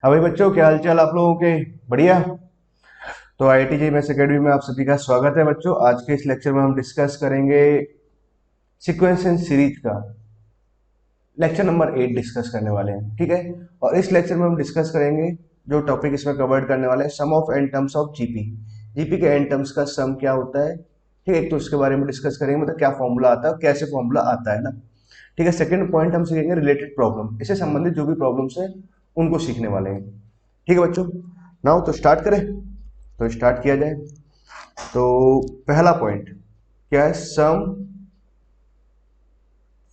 हाँ भाई बच्चों, क्या हालचाल आप लोगों के? बढ़िया। तो आईआईटी जेईएमएस एकेडमी में आप सभी का स्वागत है बच्चों। आज के इस लेक्चर में हम डिस्कस करेंगे सीक्वेंस एंड सीरीज का लेक्चर नंबर 8 डिस्कस करने वाले हैं, ठीक है। और इस लेक्चर में हम डिस्कस करेंगे जो टॉपिक इसमें कवर करने वाले हैं, sum of N terms of GP. GP के एन टर्म्स का सम क्या होता है, ठीक है। एक तो उसके बारे में डिस्कस करेंगे, मतलब क्या फॉर्मूला आता है और कैसे फॉर्मूला आता है ना, ठीक है। सेकंड पॉइंट हम सीखेंगे रिलेटेड प्रॉब्लम, इससे संबंधित जो भी प्रॉब्लम्स है उनको सीखने वाले हैं, ठीक है बच्चों। नाउ तो स्टार्ट करें, तो स्टार्ट किया जाए। तो पहला पॉइंट क्या है, sum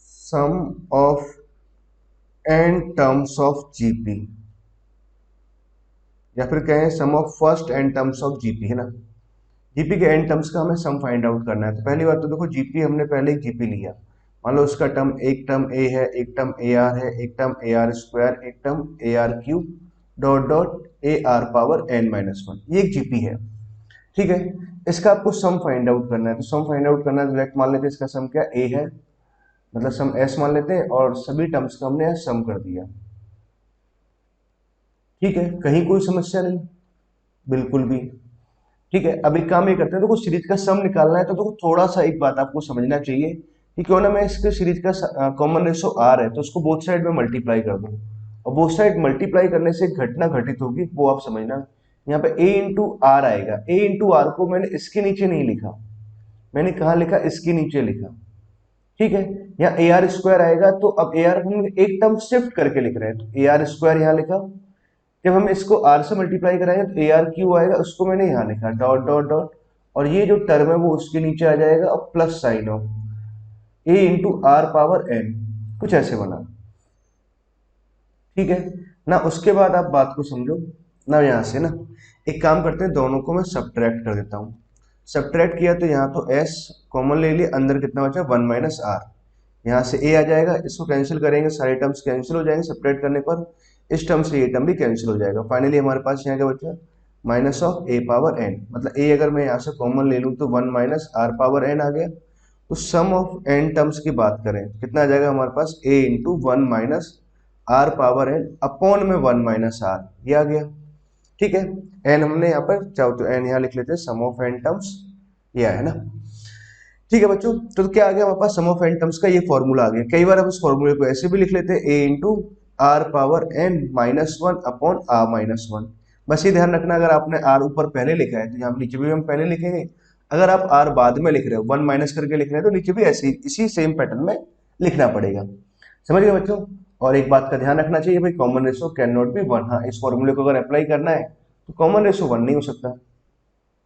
sum of N terms of GP, या फिर कहें sum of first n terms of GP, है ना। जीपी के एन टर्म्स का हमें सम फाइंड आउट करना है। तो पहली बात तो देखो, जीपी हमने पहले एक जीपी लिया, मान लो उसका टर्म, एक टर्म ए है, एक टर्म ए आर है, एक टर्म ए आर स्क्वायर, एक term A R cube dot dot A R power N minus one, ये एक जीपी है, ठीक है। इसका आपको सम फाइंड आउट करना है। तो सम फाइंड आउट करना है, डायरेक्ट मान लेते हैं इसका सम क्या ए है, मतलब सम एस मान लेते हैं और सभी टर्म्स का हमने सम कर दिया, ठीक है। कहीं कोई समस्या नहीं, बिल्कुल भी, ठीक है। अब एक काम ये करते हैं, देखो सीरीज का सम निकालना है तो देखो थोड़ा सा एक बात आपको समझना चाहिए कि क्यों ना मैं इसके सीरीज का कॉमन रेशो आर है तो उसको बोथ साइड में मल्टीप्लाई कर दूं, और बोथ साइड मल्टीप्लाई करने से एक घटना घटित होगी, वो आप समझना। यहाँ पे a इंटू आर आएगा, a इंटू आर को मैंने इसके नीचे नहीं लिखा, मैंने कहा लिखा, इसके नीचे लिखा, ठीक है। यहाँ ए आर स्क्वायर आएगा, तो अब ए आर हम एक टर्म शिफ्ट करके लिख रहे हैं, तो ए आर स्क्वायर यहाँ लिखा। जब हम इसको आर से मल्टीप्लाई कराएंगे तो ए आर क्यू आएगा, उसको मैंने यहाँ लिखा डॉट डॉट डॉट, और ये जो टर्म है वो उसके नीचे आ जाएगा, और plus sign of A into are power N, कुछ ऐसे बना, ठीक है ना। उसके बाद आप बात को समझो ना, यहाँ से ना एक काम करते हैं, दोनों को मैं सब्ट्रैक्ट कर देता हूँ। सब्ट्रैक्ट किया तो यहाँ तो एस कॉमन ले लिए, अंदर कितना बचा, वन माइनस आर। यहाँ से ए आ जाएगा, इसको कैंसिल करेंगे, सारे टर्म्स कैंसिल हो जाएंगे सब्ट्रैक्ट करने पर, इस टर्म से ये टर्म भी कैंसिल हो जाएगा। फाइनली हमारे पास यहाँ क्या बचा, minus of A power N, मतलब ए अगर मैं यहाँ से कॉमन ले लूँ तो one minus are power n आ गया। तो सम ऑफ एन टर्म्स की बात करें तो कितना आ जाएगा हमारे पास, a into one minus are power N upon में वन माइनस आर, ये आ गया, ठीक है। एन हमने यहाँ पर चाहो तो एन यहाँ लिख लेते हैं, सम ऑफ एन टर्म्स, ये है ना, ठीक है बच्चों। तो क्या आ गया हमारे पास, सम ऑफ एन टर्म्स का ये फॉर्मूला आ गया। कई बार हम इस फॉर्मूले को ऐसे भी लिख लेते हैं, a into are power N minus one upon r minus one. बस ये ध्यान रखना, अगर आपने आर ऊपर पहले लिखा है तो यहाँ नीचे भी हम पहले लिखेंगे, अगर आप आर बाद में लिख रहे हो, वन माइनस करके लिख रहे हैं, तो नीचे भी ऐसे इसी सेम पैटर्न में लिखना पड़ेगा, समझ गए बच्चों। और एक बात का ध्यान रखना चाहिए भाई, common ratio can not be one. हाँ, इस फॉर्मूले को अगर अप्लाई करना है तो कॉमन रेशो वन नहीं हो सकता,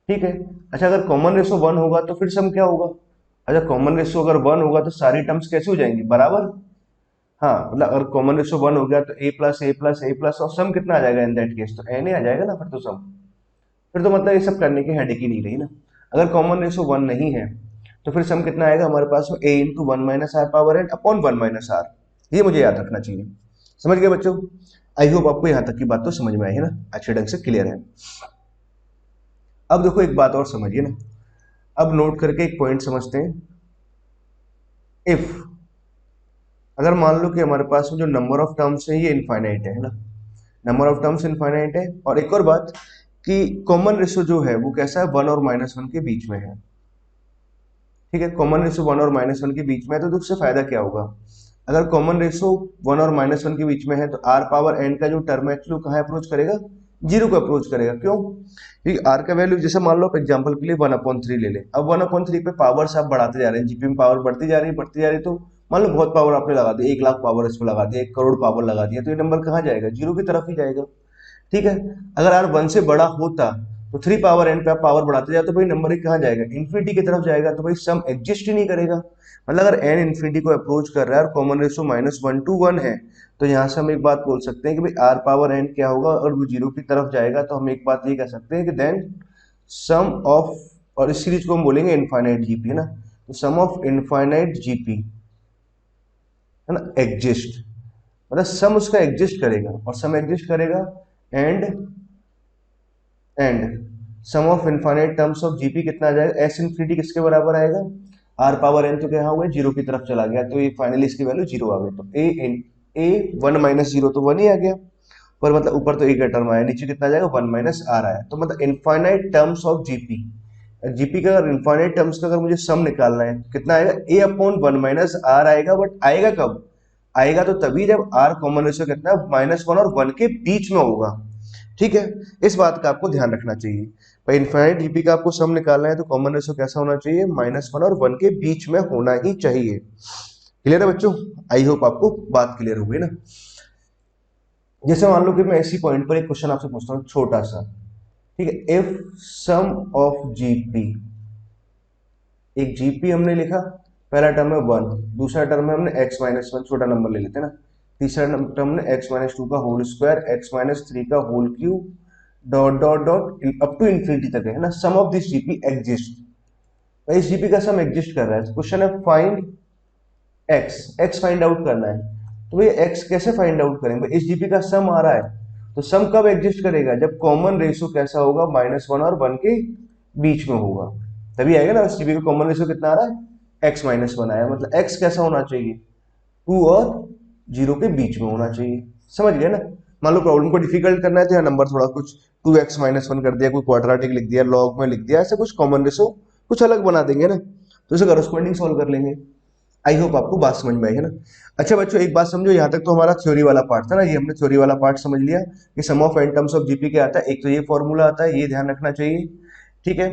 ठीक है। अच्छा, अगर कॉमन रेशो वन होगा तो फिर सम क्या होगा, अच्छा कॉमन रेशो अगर वन होगा तो सारी टर्म्स कैसे हो जाएंगी, बराबर। हाँ, मतलब अगर कॉमन रेशो वन हो गया तो ए प्लस ए प्लस ए प्लस, और सम कितना आ जाएगा इन दैट केस, तो एन ही आ जाएगा ना फिर तो सम। फिर तो मतलब ये सब करने की हेडेक ही नहीं रही ना। अगर कॉमन रेशो वन नहीं है तो फिर सम कितना आएगा हमारे पास में, a into one minus are power N upon one minus r, ये मुझे याद रखना चाहिए, समझ गए बच्चों। आई होप आपको यहाँ तक की बात तो समझ में आई है ना, अच्छे ढंग से क्लियर है। अब देखो एक बात और समझिए ना, अब नोट करके एक पॉइंट समझते हैं। इफ अगर मान लो कि हमारे पास में जो नंबर ऑफ टर्म्स है ये इनफाइनाइट है ना, नंबर ऑफ टर्म्स इनफाइनाइट है, और एक और बात कि कॉमन रेशो जो है वो कैसा है, वन और माइनस वन के बीच में है, ठीक है। कॉमन रेशो वन और माइनस वन के बीच में है, तो उससे फायदा क्या होगा, अगर कॉमन रेशो वन और माइनस वन के बीच में है तो आर पावर एन का जो टर्म है एक्चुअली कहाँ अप्रोच करेगा, जीरो को अप्रोच करेगा। क्यों, क्योंकि आर का वैल्यू जैसे मान लो आप एग्जांपल के लिए वन अपॉन थ्री ले ले, अब वन अपॉन थ्री पे पावर्स आप बढ़ाते जा रहे हैं, जीपी में पावर बढ़ती जा रही है बढ़ती जा रही है, तो मान लो बहुत पावर आपने लगा दी, 1 लाख पावर इसमें लगा दी, 1 करोड़ पावर लगा दिया, तो ये नंबर कहाँ जाएगा, जीरो की तरफ ही जाएगा, ठीक है। अगर आर वन से बड़ा होता तो थ्री पावर एन पे आप पावर बढ़ाते जाए तो भाई नंबर ही कहाँ जाएगा, इन्फिनिटी की तरफ जाएगा, तो भाई सम एग्जिस्ट ही नहीं करेगा। मतलब अगर एन इन्फिनिटी को अप्रोच कर रहा है और common ratio minus one two one है, तो यहाँ से हम एक बात बोल सकते हैं कि भाई आर पावर एन क्या होगा, अगर वो जीरो की तरफ जाएगा तो हम एक बात ये कह सकते हैं कि देन सम ऑफ, और इस सीरीज को हम बोलेंगे इनफाइनाइट जीपी, है ना, तो सम ऑफ इनफाइनाइट जीपी, है ना, एग्जिस्ट, मतलब सम उसका एग्जिस्ट करेगा, और सम एग्जिस्ट करेगा, and and sum of infinite terms of GP कितना आ जाएगा, एस इन्फिनिटी किसके बराबर आएगा, आर पावर एन तो क्या हुआ, जीरो की तरफ चला गया, तो ये फाइनली इसकी वैल्यू जीरो आ गई, तो ए वन माइनस जीरो तो वन ही आ गया। पर मतलब ऊपर तो ए का टर्म आया, नीचे कितना आ जाएगा 1 माइनस आर आया। तो मतलब infinite terms of GP, GP का अगर इनफाइनाइट टर्म्स का अगर मुझे सम निकालना है कितना आएगा, ए अपॉन 1 माइनस आर आएगा। बट आएगा कब, आएगा तो तभी जब आर कॉमन रेशियो कितना है -1 और 1 के बीच में होगा। ठीक है, इस बात का आपको ध्यान रखना चाहिए भाई। इनफाइनाइट जीपी का आपको सम निकालना है तो कॉमन रेशियो कैसा होना चाहिए, -1 और 1 के बीच में होना ही चाहिए। क्लियर है बच्चों, आई होप आपको बात क्लियर हो गई ना। जैसे मान लो कि मैं इसी पॉइंट पर एक क्वेश्चन आपसे पूछता हूँ छोटा सा, ठीक है। इफ सम ऑफ जीपी, एक जीपी हमने लिखा, पहला टर्म है 1, दूसरा टर्म में हमने x-1 छोटा नंबर ले लेते हैं ना, तीसरा टर्म में x-2 का होल स्क्वायर, x-3 का whole cube, dot dot dot up to infinity तक है ना। Sum of this GP exist, इस जीपी का सम एग्जिस्ट कर रहा है। क्वेश्चन है फाइंड x फाइंड आउट करना है। तो भाई x कैसे फाइंड आउट करेंगे, इस जीपी का सम आ रहा है तो सम कब एग्जिस्ट करेगा, जब कॉमन रेशियो कैसा होगा, -1 और 1 के बीच में होगा, तभी आएगा ना। इस जीपी का कॉमन रेशियो कितना आ रहा है, x-1 आया, मतलब x कैसा होना चाहिए, 2 और 0 के बीच में होना चाहिए। समझ गए ना। मान लो प्रॉब्लम को डिफिकल्ट करना है तो यहाँ नंबर थोड़ा कुछ 2x-1 कर दिया, कोई क्वाड्रेटिक लिख दिया, लॉग में लिख दिया, ऐसे कुछ कॉमन रेशियो कुछ अलग बना देंगे ना, तो इसे करस्पॉन्डिंग सॉल्व कर लेंगे। आई होप आपको बात समझ में आई है ना। अच्छा बच्चों एक बात समझो, यहाँ तक तो हमारा थ्योरी वाला पार्ट था ना, ये हमने थ्योरी वाला पार्ट समझ लिया कि sum of n terms of GP क्या आता है। एक तो ये फॉर्मूला आता है, ये ध्यान रखना चाहिए, ठीक है।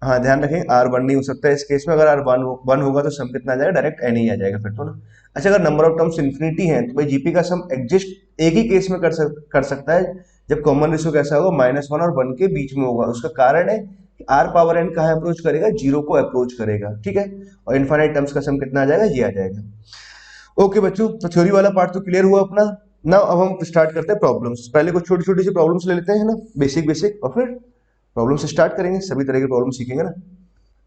हाँ ध्यान रखें, R1 नहीं हो सकता है इस केस में, अगर R1 होगा तो सम कितना आ जाएगा, डायरेक्ट n ही आ जाएगा फिर तो ना। अच्छा अगर नंबर ऑफ टर्म्स इन्फिनिटी है तो भाई जीपी का सम एग्जिस्ट एक ही केस में कर सकता है, जब कॉमन रेशियो कैसा होगा, -1 और 1 के बीच में होगा। उसका कारण है आर पावर एन कहाँ अप्रोच करेगा, 0 को अप्रोच करेगा, ठीक है। और इनफाइनाइट टर्म्स का सम कितना आ जाएगा, ये आ जाएगा। ओके बच्चों, तो थ्योरी वाला पार्ट तो क्लियर हुआ अपना ना। अब हम स्टार्ट करते हैं प्रॉब्लम्स। पहले कुछ छोटी छोटी सी प्रॉब्लम्स ले लेते हैं ना, बेसिक बेसिक, और फिर प्रॉब्लम से स्टार्ट करेंगे। सभी तरह के प्रॉब्लम सीखेंगे ना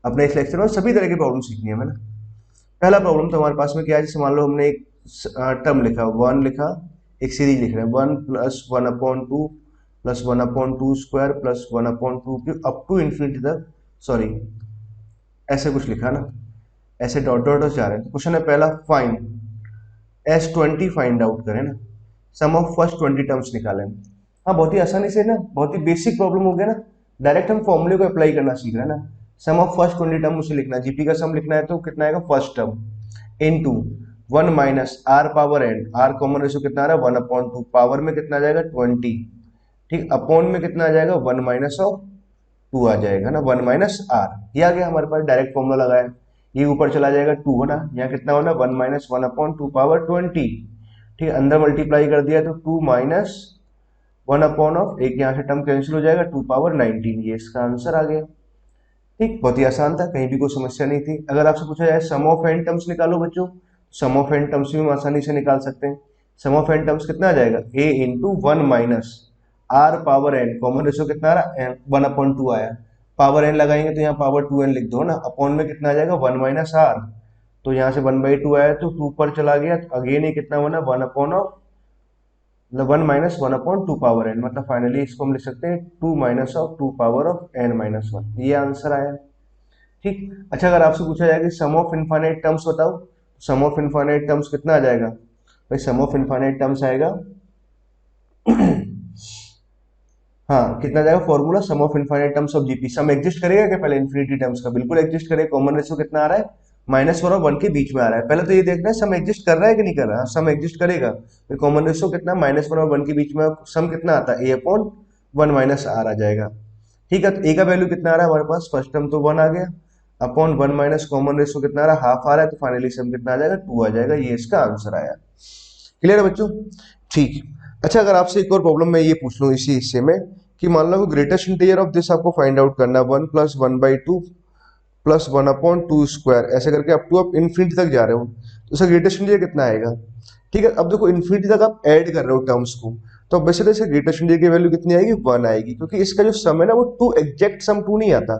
अपने इस लेक्चर में, सभी तरह की प्रॉब्लम सीखनी है हमें ना। पहला प्रॉब्लम तो हमारे पास में क्या है, जैसे मान लो हमने एक टर्म लिखा, 1 लिखा, एक सीरीज लिख रहे हैं, 1 + 1/2 + 1/2 square + 1/2 cube up to infinity तक, सॉरी ऐसे कुछ लिखा ना, ऐसे डॉट डॉट जा रहे हैं। तो क्वेश्चन है पहला, फाइंड S20 फाइंड आउट करें ना, सम ऑफ फर्स्ट 20 टर्म्स निकालें। हाँ बहुत ही आसानी से ना, बहुत ही बेसिक प्रॉब्लम हो गया ना, डायरेक्ट हम फॉर्मूले को अप्लाई करना सीख रहे हैं ना। सम ऑफ फर्स्ट 20 टर्म उसे लिखना है, जीपी का सम लिखना है तो कितना आएगा, first term into 1 minus are power N, R common ratio कितना आ रहा है 1/2, पावर में कितना आ जाएगा 20, ठीक, अपॉन में कितना आ जाएगा 1 माइनस ऑफ 2 आ जाएगा ना, 1 माइनस आर, ये आ गया हमारे पास, डायरेक्ट फॉर्मूला लगाया। ये ऊपर चला जाएगा 2 है ना, यहाँ कितना होना 1 माइनस 1/2 पावर 20, ठीक, अंदर मल्टीप्लाई कर दिया तो 2 माइनस 1/, एक यहाँ से टर्म कैंसिल हो जाएगा, 2 पावर 19, ये इसका आंसर आ गया। ठीक, बहुत ही आसान था, कहीं भी कोई समस्या नहीं थी। अगर आपसे पूछा जाए सम ऑफ एन टर्म्स निकालो बच्चों, सम ऑफ एन टर्म्स भी हम आसानी से निकाल सकते हैं। सम ऑफ एन टर्म्स कितना आ जाएगा, a into 1 minus are power N, common ratio कितना आ रहा है 1/2 आया, पावर एन लगाएंगे तो यहाँ पावर 2n लिख दो ना, अपॉन में कितना आ जाएगा 1 माइनस आर, तो यहाँ से 1/2 आया तो 2 पर चला गया, तो अगेन ये कितना बना 1 अपॉन ऑफ, मतलब 1 माइनस 1/2 पावर एन, मतलब फाइनली इसको हम लिख सकते हैं 2 minus of 2 power of n-1, ये आंसर आया। ठीक, अच्छा अगर आपसे पूछा जाए कि सम ऑफ इनफाइनाइट टर्म्स बताओ, सम ऑफ इनफाइनाइट टर्म्स कितना आ जाएगा भाई, सम ऑफ इनफाइनाइट टर्म्स आएगा हाँ कितना जाएगा, formula sum of infinite terms of GP, sum exist करेगा क्या पहले इन्फिनिटी टर्म्स का, बिल्कुल एग्जिस्ट करेगा। कॉमन रेशियो कितना आ रहा है -1 और 1 के बीच में आ रहा है, पहले तो ये देखना है सम एग्जिस्ट कर रहा है कि नहीं कर रहा है, सम एग्जिस्ट करेगा तो कॉमन रेशियो कितना -1 और 1 के बीच में सम कितना आता है a/1 माइनस आर आ जाएगा। ठीक है, तो a का वैल्यू कितना आ रहा है हमारे पास, फर्स्ट टर्म तो 1 आ गया, अपॉन 1 माइनस कॉमन रेशियो कितना आ रहा है, हाफ आ रहा है, तो फाइनली सम कितना आ जाएगा 2 आ जाएगा, ये इसका आंसर आया। क्लियर है बच्चों, ठीक। अच्छा अगर आपसे एक और प्रॉब्लम मैं ये पूछ लूँ इसी हिस्से में कि मान लो ग्रेटेस्ट इंटीजर ऑफ दिस आपको फाइंड आउट करना है, 1 + 1/2 + 1/2 स्क्वायर, ऐसे करके अप टू आप इन्फिनिटी तक जा रहे हो, तो उसका ग्रेटेस्ट इंटीजर कितना आएगा। ठीक है, अब देखो इन्फिनिटी तक आप ऐड कर रहे हो टर्म्स को, तो वैसे तो ग्रेटेस्ट इंटीजर की वैल्यू कितनी आएगी 1 आएगी, क्योंकि इसका जो सम है ना वो 2 एग्जैक्ट सम 2 नहीं आता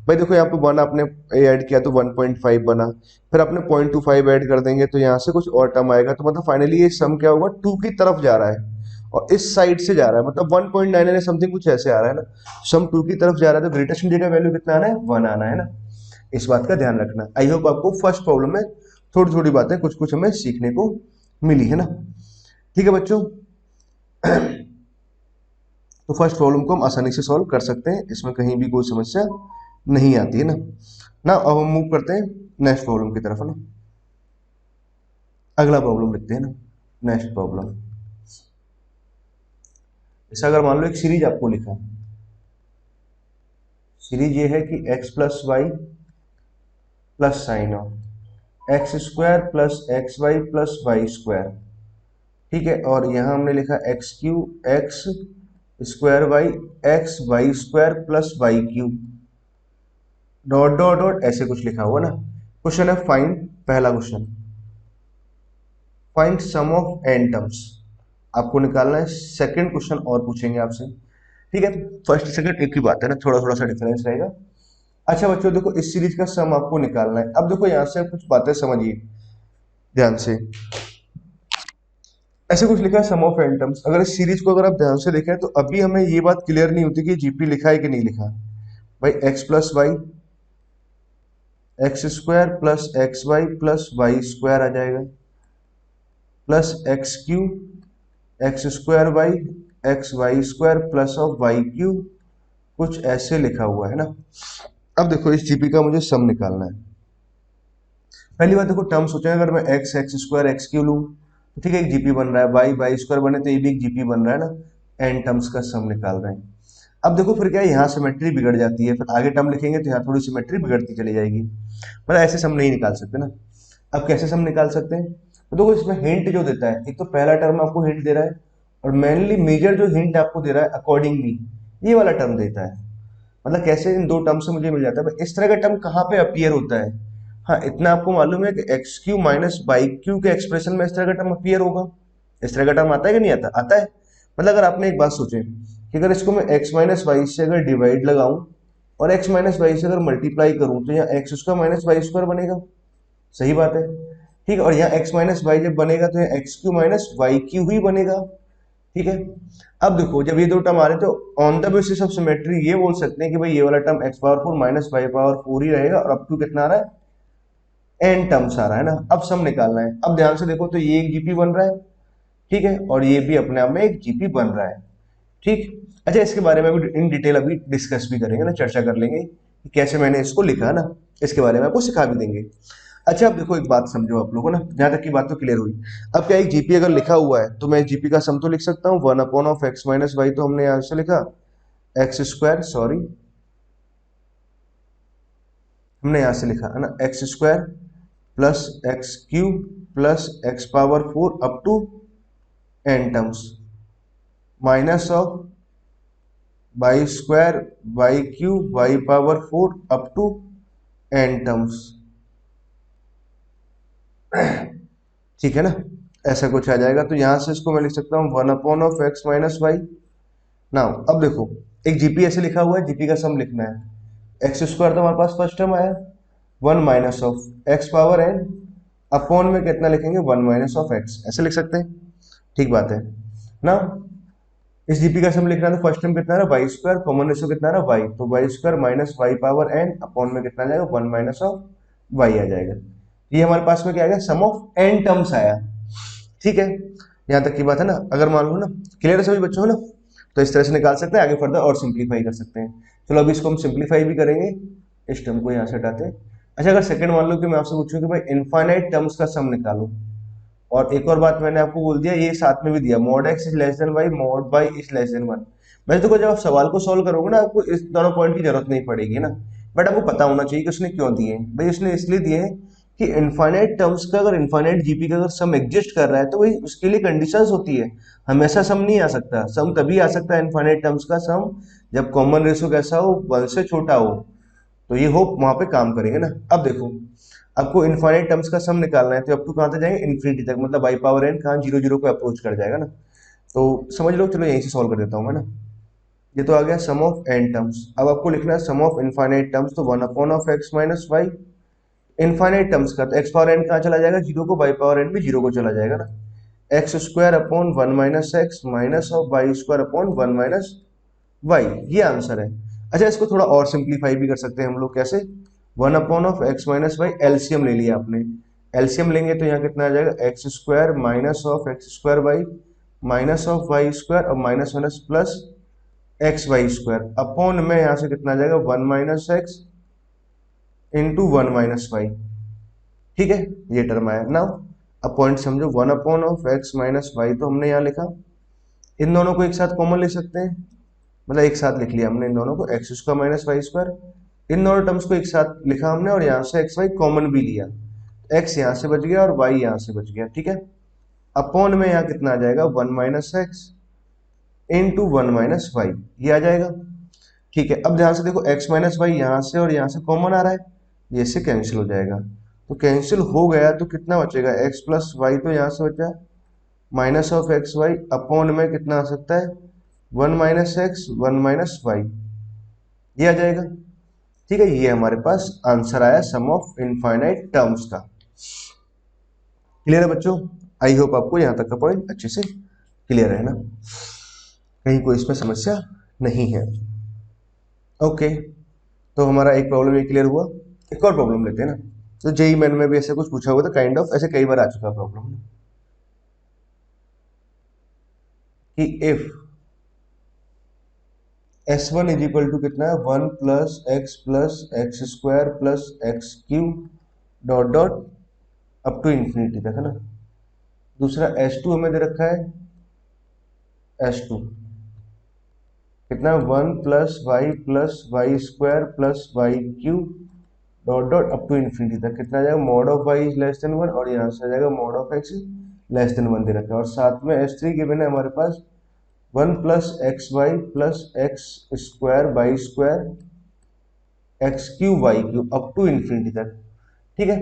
भाई। देखो यहाँ पे 1 आपने ऐड किया तो 1.5 बना, फिर आपने 0.25 ऐड कर देंगे तो यहाँ से कुछ और टर्म आएगा, तो मतलब फाइनली ये सम क्या होगा 2 की तरफ जा रहा है और इस साइड से जा रहा है, मतलब 1.99 समथिंग कुछ ऐसे आ रहा है ना, सम 2 की तरफ जा रहा है, तो ग्रेटेस्ट इंटीजर का वैल्यू कितना आना है 1 आना है ना, इस बात का ध्यान रखना। आई होप आपको फर्स्ट प्रॉब्लम में थोड़ी थोड़ी बातें कुछ कुछ हमें सीखने को मिली है ना। ठीक है बच्चों, तो फर्स्ट प्रॉब्लम को हम आसानी से सॉल्व कर सकते हैं, इसमें कहीं भी कोई समस्या नहीं आती है ना। अब हम मूव करते हैं नेक्स्ट प्रॉब्लम की तरफ, है ना। अगला प्रॉब्लम लिखते हैं ना, नेक्स्ट प्रॉब्लम। जैसे अगर मान लो एक सीरीज आपको लिखा, सीरीज ये है कि x plus Y plus sign of x square plus x Y plus Y square, ठीक है। और यहाँ हमने लिखा X cube x square Y x Y square plus Y cube dot dot dot ऐसे कुछ लिखा हुआ ना। क्वेश्चन है फाइंड, पहला question, find sum of N terms आपको निकालना है। सेकंड क्वेश्चन और पूछेंगे आपसे, ठीक है। फर्स्ट सेकंड एक ही बात है ना, थोड़ा थोड़ा सा डिफरेंस रहेगा। अच्छा बच्चों देखो, इस सीरीज का सम आपको निकालना है। अब देखो यहाँ से कुछ बातें समझिए ध्यान से। ऐसे कुछ लिखा है सम ऑफ एन टर्म्स, अगर इस सीरीज को अगर आप ध्यान से देखें तो अभी हमें ये बात क्लियर नहीं होती कि जीपी लिखा है कि नहीं लिखा। भाई x plus y x square plus x Y plus Y square आ जाएगा, plus x cube x square Y x Y square plus of y cube, कुछ ऐसे लिखा हुआ है ना। अब देखो इस जीपी का मुझे सम निकालना है। पहली बात देखो, टर्म सोचें, अगर मैं x x square x Q लूँ तो ठीक है एक जीपी बन रहा है, वाई वाई स्क्वायर बने तो ये भी एक जीपी बन रहा है ना। एन टर्म्स का सम निकाल रहे हैं। अब देखो फिर क्या है, यहाँ सिमेट्री बिगड़ जाती है, फिर आगे टर्म लिखेंगे तो यहाँ थोड़ी सिमेट्री बिगड़ती चली जाएगी, मतलब ऐसे सम नहीं निकाल सकते ना। अब कैसे सम निकाल सकते हैं, तो देखो इसमें हिंट जो देता है, एक तो पहला टर्म आपको हिंट दे रहा है, और मेनली मेजर जो हिंट आपको दे रहा है अकॉर्डिंगली, ये वाला टर्म देता है। मतलब कैसे, इन दो टर्म से मुझे मिल जाता है इस तरह का टर्म कहाँ पे अपीयर होता है। हाँ इतना आपको मालूम है कि X cube minus Y cube के एक्सप्रेशन में इस तरह का टर्म अपीयर होगा। इस तरह का टर्म आता है कि नहीं आता, आता है। मतलब अगर आपने एक बात सोचे कि अगर इसको मैं x माइनस वाई से अगर डिवाइड लगाऊं और x माइनस वाई से अगर मल्टीप्लाई करूं तो यहाँ X square minus Y square बनेगा, सही बात है, ठीक है। और यहाँ x माइनस वाई जब बनेगा तो यहाँ x cube minus Y cube ही बनेगा, ठीक है। अब देखो जब ये दो टर्म आ रहे हैं तो on the basis of symmetry ये बोल सकते हैं कि भाई ये वाला term x power 4 minus Y power 4 ही रहेगा, और अप टू कितना आ रहा है, n टर्म्स आ रहा है ना। अब सम निकालना है। अब ध्यान से देखो तो ये एक जीपी बन रहा है, ठीक है, और ये भी अपने आप में एक जीपी बन रहा है, ठीक। अच्छा इसके बारे में भी इन डिटेल अभी डिस्कस भी करेंगे ना, चर्चा कर लेंगे कि कैसे मैंने इसको लिखा ना, इसके बारे में आपको सिखा भी देंगे। अच्छा अब देखो एक बात समझो आप लोगों ना, जहां तक की बात तो क्लियर हुई। अब क्या एक जीपी अगर लिखा हुआ है तो मैं जीपी का सम तो लिख सकता हूँ, one upon of X minus Y, तो हमने यहां से लिखा एक्स स्क्वायर, सॉरी हमने यहां से लिखा है ना X square plus X cube plus X power 4 up to N terms minus of Y square Y cube Y power 4 up to N terms, ठीक है ना। ऐसा कुछ आ जाएगा, तो यहां से इसको मैं लिख सकता हूँ one upon of X minus Y. Now अब देखो एक जीपी ऐसे लिखा हुआ है, जीपी का सम लिखना है। एक्स स्क्वायर तो हमारे पास फर्स्ट टर्म आया, one minus of X power N, upon में कितना लिखेंगे, वन माइनस ऑफ एक्स, ऐसे लिख सकते हैं, ठीक बात है ना। इस जीपी का सम लिखना है तो फर्स्ट टर्म कितना रहा, वाई स्क्वायर, कॉमन रेशियो कितना रहा, वाई, तो Y square minus Y power N, upon में कितना आ जाएगा, वन माइनस ऑफ वाई आ जाएगा। ये हमारे पास में क्या आएगा, सम ऑफ एन टर्म्स आया, ठीक है। यहाँ तक की बात है ना। अगर मान लो ना क्लियर है सभी बच्चों ना, तो इस तरह से निकाल सकते हैं, आगे फर्दर और सिंप्लीफाई कर सकते हैं। चलो अभी इसको हम सिंप्लीफाई भी करेंगे, इस टर्म को यहाँ से हटाते हैं। अच्छा अगर सेकंड मान लो कि मैं आपसे पूछूं कि भाई इनफाइनाइट टर्म्स का सम निकालो, और एक और बात मैंने आपको बोल दिया, ये साथ में भी दिया, mod X is less than Y, mod Y is less than one. वैसे तो जब आप सवाल को सॉल्व करोगे ना आपको इस दोनों पॉइंट की जरूरत नहीं पड़ेगी ना, बट आपको पता होना चाहिए कि उसने क्यों दिए। भाई उसने इसलिए दिए हैं कि इनफाइनाइट टर्म्स का अगर इनफाइनाइट जीपी का अगर सम एग्जिस्ट कर रहा है तो भाई उसके लिए कंडीशंस होती है, हमेशा सम नहीं आ सकता। सम तभी आ सकता है इनफाइनाइट टर्म्स का सम जब कॉमन रेशियो कैसा हो, वन से छोटा हो, तो ये होप वहां पे काम करेंगे ना। अब देखो आपको इनफाइनाइट टर्म्स का सम निकालना है तो अप टू कहां तक जाएंगे, इन्फिनिटी तक, मतलब वाई पावर एन कहां जीरो जीरो को अप्रोच कर जाएगा ना। तो समझ लो, चलो यहीं से सॉल्व कर देता हूं मैं ना। ये तो आ गया सम ऑफ एन टर्म्स। अब आपको लिखना है सम ऑफ इनफाइनाइट टर्म्स, तो one upon of X minus Y, infinite terms का तो एक्स पावर एन कहाँ चला जाएगा, जीरो को, वाई पावर एन भी जीरो को चला जाएगा ना। X square upon one minus X minus of Y square upon one minus Y, ये आंसर है। अच्छा इसको थोड़ा और सिंप्लीफाई भी कर सकते हैं हम लोग, कैसे, one upon of X minus Y, LCM ले लिया आपने, एलसीएम लेंगे तो यहाँ कितना आ जाएगा, x square minus of x square y minus of Y square और minus minus plus x Y square upon में यहाँ से कितना आ जाएगा 1 minus x into 1 minus y. ठीक है, ये टर्म आया। नाउ अब पॉइंट समझो, 1 upon of X minus Y तो हमने यहाँ लिखा, इन दोनों को एक साथ कॉमन ले सकते हैं, मतलब एक साथ लिख लिया हमने इन दोनों को, x square minus Y square, इन दोनों टर्म्स को एक साथ लिखा हमने और यहाँ से एक्स वाई कॉमन भी लिया, एक्स यहाँ से बच गया और वाई यहाँ से बच गया। ठीक है, अपॉन में यहाँ कितना आ जाएगा 1 minus x into 1 minus Y, ये आ जाएगा। ठीक है, अब ध्यान से देखो एक्स माइनस वाई यहाँ से और यहाँ से कॉमन आ रहा है, ये से कैंसिल हो जाएगा, तो कैंसिल हो गया तो कितना बचेगा एक्स प्लस वाई, तो यहाँ से बचा minus of X Y upon में कितना आ सकता है 1 माइनस एक्स 1 माइनस वाई, ये आ जाएगा। ठीक है, ये हमारे पास आंसर आया सम ऑफ इनफाइनाइट टर्म्स का। क्लियर है बच्चों? आई होप आपको यहाँ तक का पॉइंट अच्छे से क्लियर है ना, कहीं कोई इसमें समस्या नहीं है। ओके, तो हमारा एक प्रॉब्लम ये क्लियर हुआ। एक और प्रॉब्लम लेते हैं ना, तो जेई मेन में भी ऐसे कुछ पूछा हुआ था, काइंड ऑफ ऐसे कई बार आ चुका प्रॉब्लम कि if S1 is equal to कितना है 1 plus X square plus X cube dot dot up to infinity तक, है ना। दूसरा S2 हमें दे रखा है, S2 कितना 1 plus Y square plus Y cube dot dot up to infinity तक, कितना आ जाएगा mod of Y less than 1 और यहाँ से आ जाएगा mod of X less than 1 दे रखा है। और साथ में S3 गिवन है हमारे पास 1 plus x Y plus X square Y square X cube Y cube up to infinity तक। ठीक है,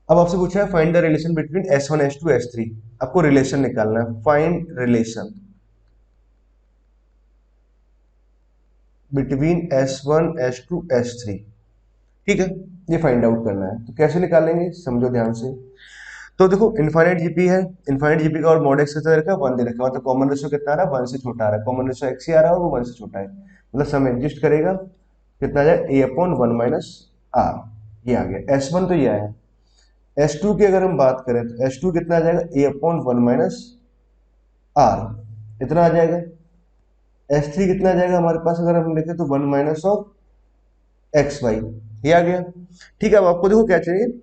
अब आपसे पूछा है find the relation between S1 S2 S3, आपको रिलेशन निकालना है, find relation between S1 S2 S3। ठीक है, ये फाइंड आउट करना है, तो कैसे निकालेंगे समझो ध्यान से। तो देखो इनफाइनाइट जीपी है, इनफाइनाइट जीपी का और मॉड एक्स कितना दे रखा है 1 दे रखा है, मतलब कॉमन रेशियो कितना आ रहा है 1 से छोटा आ रहा है, कॉमन रेशियो एक्स ही आ रहा है और वो 1 से छोटा है, मतलब सम एग्जिस्ट करेगा, कितना आ जाए a अपॉन 1 माइनस आर, ये आ गया। S1 तो ये आया, S2 की अगर हम बात करें तो S2 कितना आ जाएगा a अपॉन 1 माइनस आर, इतना आ जाएगा। S3 कितना आ जाएगा हमारे पास अगर हम देखें तो 1 माइनस ऑफ एक्स वाई, ये आ गया। ठीक है, अब आपको देखो क्या चाहिए,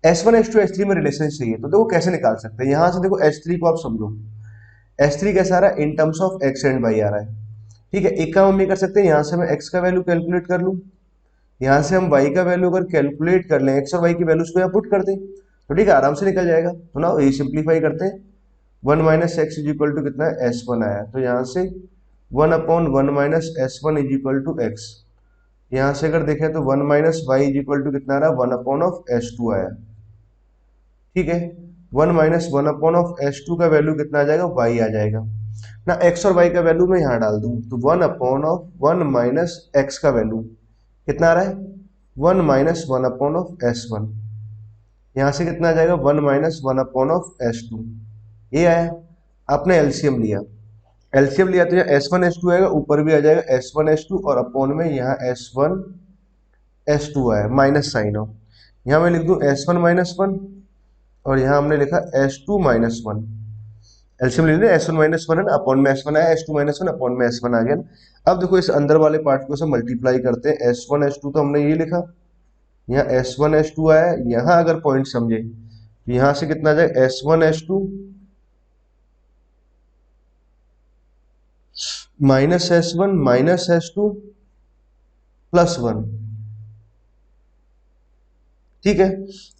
S1 S2 S3 में रिलेशन चाहिए, तो देखो कैसे निकाल सकते हैं। यहां से देखो S3 को आप समझो, S3 कैसा आ रहा है in terms of x and y आ रहा है। ठीक है, एक काम हम ये कर सकते हैं, यहाँ से मैं x का वैल्यू कैलकुलेट कर लूँ, यहाँ से हम y का वैल्यू अगर कैलकुलेट कर लें, x और y की वैल्यूज को यहाँ पुट कर दें, तो ठीक है आराम से निकल जाएगा। तो ना ये सिंप्लीफाई करते हैं, 1 minus X is equal to कितना है S1 आया, तो यहाँ से 1 upon 1 minus S1 is equal to X, यहाँ से अगर देखें तो 1 minus Y is equal to कितना आ रहा है 1 अपॉन ऑफ S2 आया। ठीक है, 1 माइनस 1 अपॉन ऑफ S2 का वैल्यू कितना आ जाएगा y आ जाएगा ना, x और y का वैल्यू मैं यहाँ डाल दूं तो 1 अपॉन ऑफ 1 माइनस एक्स का वैल्यू कितना आ रहा है 1 माइनस 1 अपॉन ऑफ S1, यहाँ से कितना आ जाएगा 1 माइनस 1 अपॉन ऑफ S2, ये आया। आपने एलसीएम लिया, एलसीएम लिया तो यहाँ S1 S2 आएगा, ऊपर भी आ जाएगा S1 S2 और अपॉन में यहाँ S1 S2 आया माइनस साइन ऑफ, यहाँ मैं लिख दूं S1 माइनस 1 और यहाँ हमने लिखा S2 माइनस 1, एलसीएम ले लिया S1 माइनस 1 है ना, अपॉन में S1 आया, S2 माइनस 1 अपॉन में S1 आ गया। अब देखो इस अंदर वाले पार्ट को से मल्टीप्लाई करते हैं, S1 S2 तो हमने ये लिखा, यहाँ S1 S2 आया, यहाँ अगर पॉइंट समझे तो यहाँ से कितना आ जाए S1 S2 minus S1 minus S2 plus 1। ठीक है,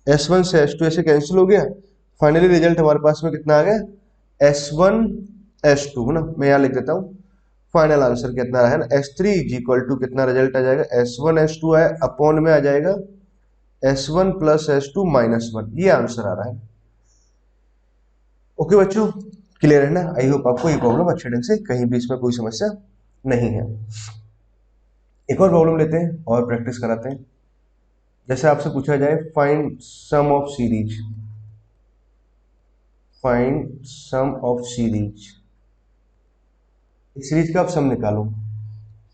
S1 से S2 ऐसे कैंसिल हो गया, फाइनली रिजल्ट हमारे पास में कितना आ गया S1 S2 ना, मैं यहाँ लिख देता हूँ फाइनल आंसर कितना है ना S3 इज इक्वल टू कितना रिजल्ट आ जाएगा S1 S2 है अपॉन में आ जाएगा S1 प्लस S2 माइनस 1, ये आंसर आ रहा है। ओके बच्चों, क्लियर है ना, आई होप आपको ये प्रॉब्लम अच्छे ढंग से, कहीं भी इसमें कोई समस्या नहीं है। एक और प्रॉब्लम लेते हैं और प्रैक्टिस कराते हैं। जैसे आपसे पूछा जाए find sum of series, find sum of series, series का आप सम निकालो।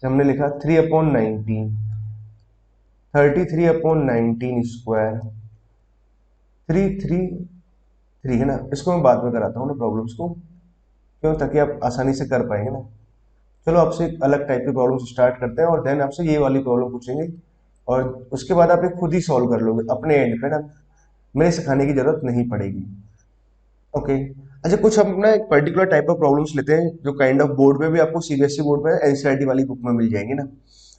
हमने लिखा 3 अपॉन 19, 33 अपॉन 19 स्क्वायर 333 है ना, इसको मैं बाद में कराता हूँ ना प्रॉब्लम्स को, क्यों, ताकि आप आसानी से कर पाएंगे ना। चलो आपसे एक अलग टाइप की प्रॉब्लम स्टार्ट करते हैं और देन आपसे ये वाली प्रॉब्लम पूछेंगे और उसके बाद आप एक खुद ही सॉल्व कर लोगे अपने एंड पे ना, मेरे सिखाने की जरूरत नहीं पड़ेगी। ओके। अच्छा, कुछ हम अपना एक पर्टिकुलर टाइप ऑफ प्रॉब्लम्स लेते हैं जो काइंड ऑफ बोर्ड में भी आपको सीबीएसई बोर्ड में एनसीईआरटी वाली बुक में मिल जाएंगी ना,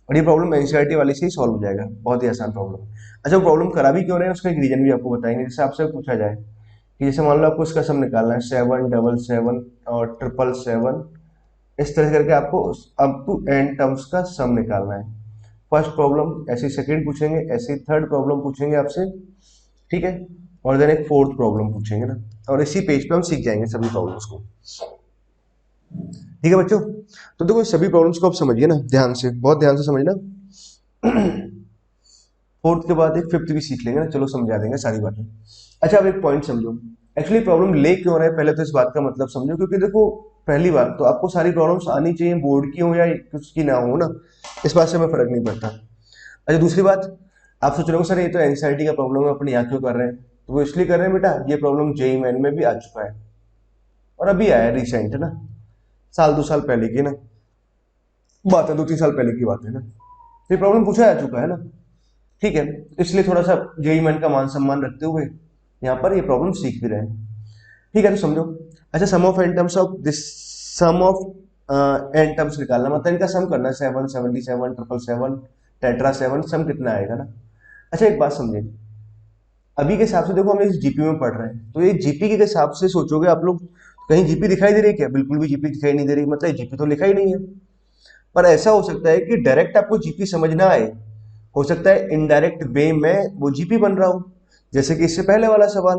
और ये प्रॉब्लम एनसीईआरटी वाली से ही सॉल्व हो जाएगा, बहुत ही आसान प्रॉब्लम। अच्छा, वो प्रॉब्लम करा भी क्यों रहे हैं उसका एक रीजन भी आपको बताएंगे। जैसे आपसे पूछा जाए कि जैसे मान लो आपको इसका सम निकालना है 777 और 777, इस तरह करके आपको अप टू एन टर्म्स का सम निकालना है। फर्स्ट प्रॉब्लम ऐसे, सेकंड पूछेंगे ऐसे, थर्ड प्रॉब्लम पूछेंगे आपसे, ठीक है, और देन एक फोर्थ प्रॉब्लम पूछेंगे ना, और इसी पेज पे हम सीख जाएंगे सभी प्रॉब्लम्स को। ठीक है बच्चों, तो देखो सभी प्रॉब्लम्स को आप समझिए ना ध्यान से, बहुत ध्यान से समझना। फोर्थ के बाद एक फिफ्थ भी सीख लेंगे ना, चलो समझा देंगे सारी बातें। अच्छा, अब एक पॉइंट समझो, एक्चुअली प्रॉब्लम ले क्यों रहे हैं पहले तो इस बात का मतलब समझो, क्योंकि देखो पहली बात तो आपको सारी प्रॉब्लम्स आनी चाहिए, बोर्ड की हो या कुछ की ना हो ना, इस बात से हमें फर्क नहीं पड़ता। अच्छा, दूसरी बात, आप सोच रहे हो सर ये तो एनसीईआरटी का प्रॉब्लम है, अपने यहाँ क्यों कर रहे हैं, तो वो इसलिए कर रहे हैं बेटा, ये प्रॉब्लम जेईई मेन में भी आ चुका है, और अभी आया रिसेंट है ना, साल 2 साल पहले की ना बात है, 2-3 साल पहले की बात है ना, ये प्रॉब्लम पूछा जा चुका है ना। ठीक है, इसलिए थोड़ा सा जेईई मेन का मान सम्मान रखते हुए यहाँ पर ये प्रॉब्लम सीख भी रहे हैं। ठीक है, तो समझो। अच्छा, sum of N terms of this, sum of N terms निकालना मतलब इनका सम करना है, 777 777 टेट्रा 7, सम कितना आएगा ना। अच्छा, एक बात समझे, अभी के हिसाब से देखो हम इस जीपी में पढ़ रहे हैं, तो ये जीपी के हिसाब से सोचोगे आप लोग, कहीं जीपी दिखाई दे रही है क्या, बिल्कुल भी जीपी दिखाई नहीं दे रही, मतलब जीपी तो लिखा ही नहीं है। पर ऐसा हो सकता है कि डायरेक्ट आपको जीपी समझ ना आए, हो सकता है इनडायरेक्ट वे में वो जीपी बन रहा हो, जैसे कि इससे पहले वाला सवाल।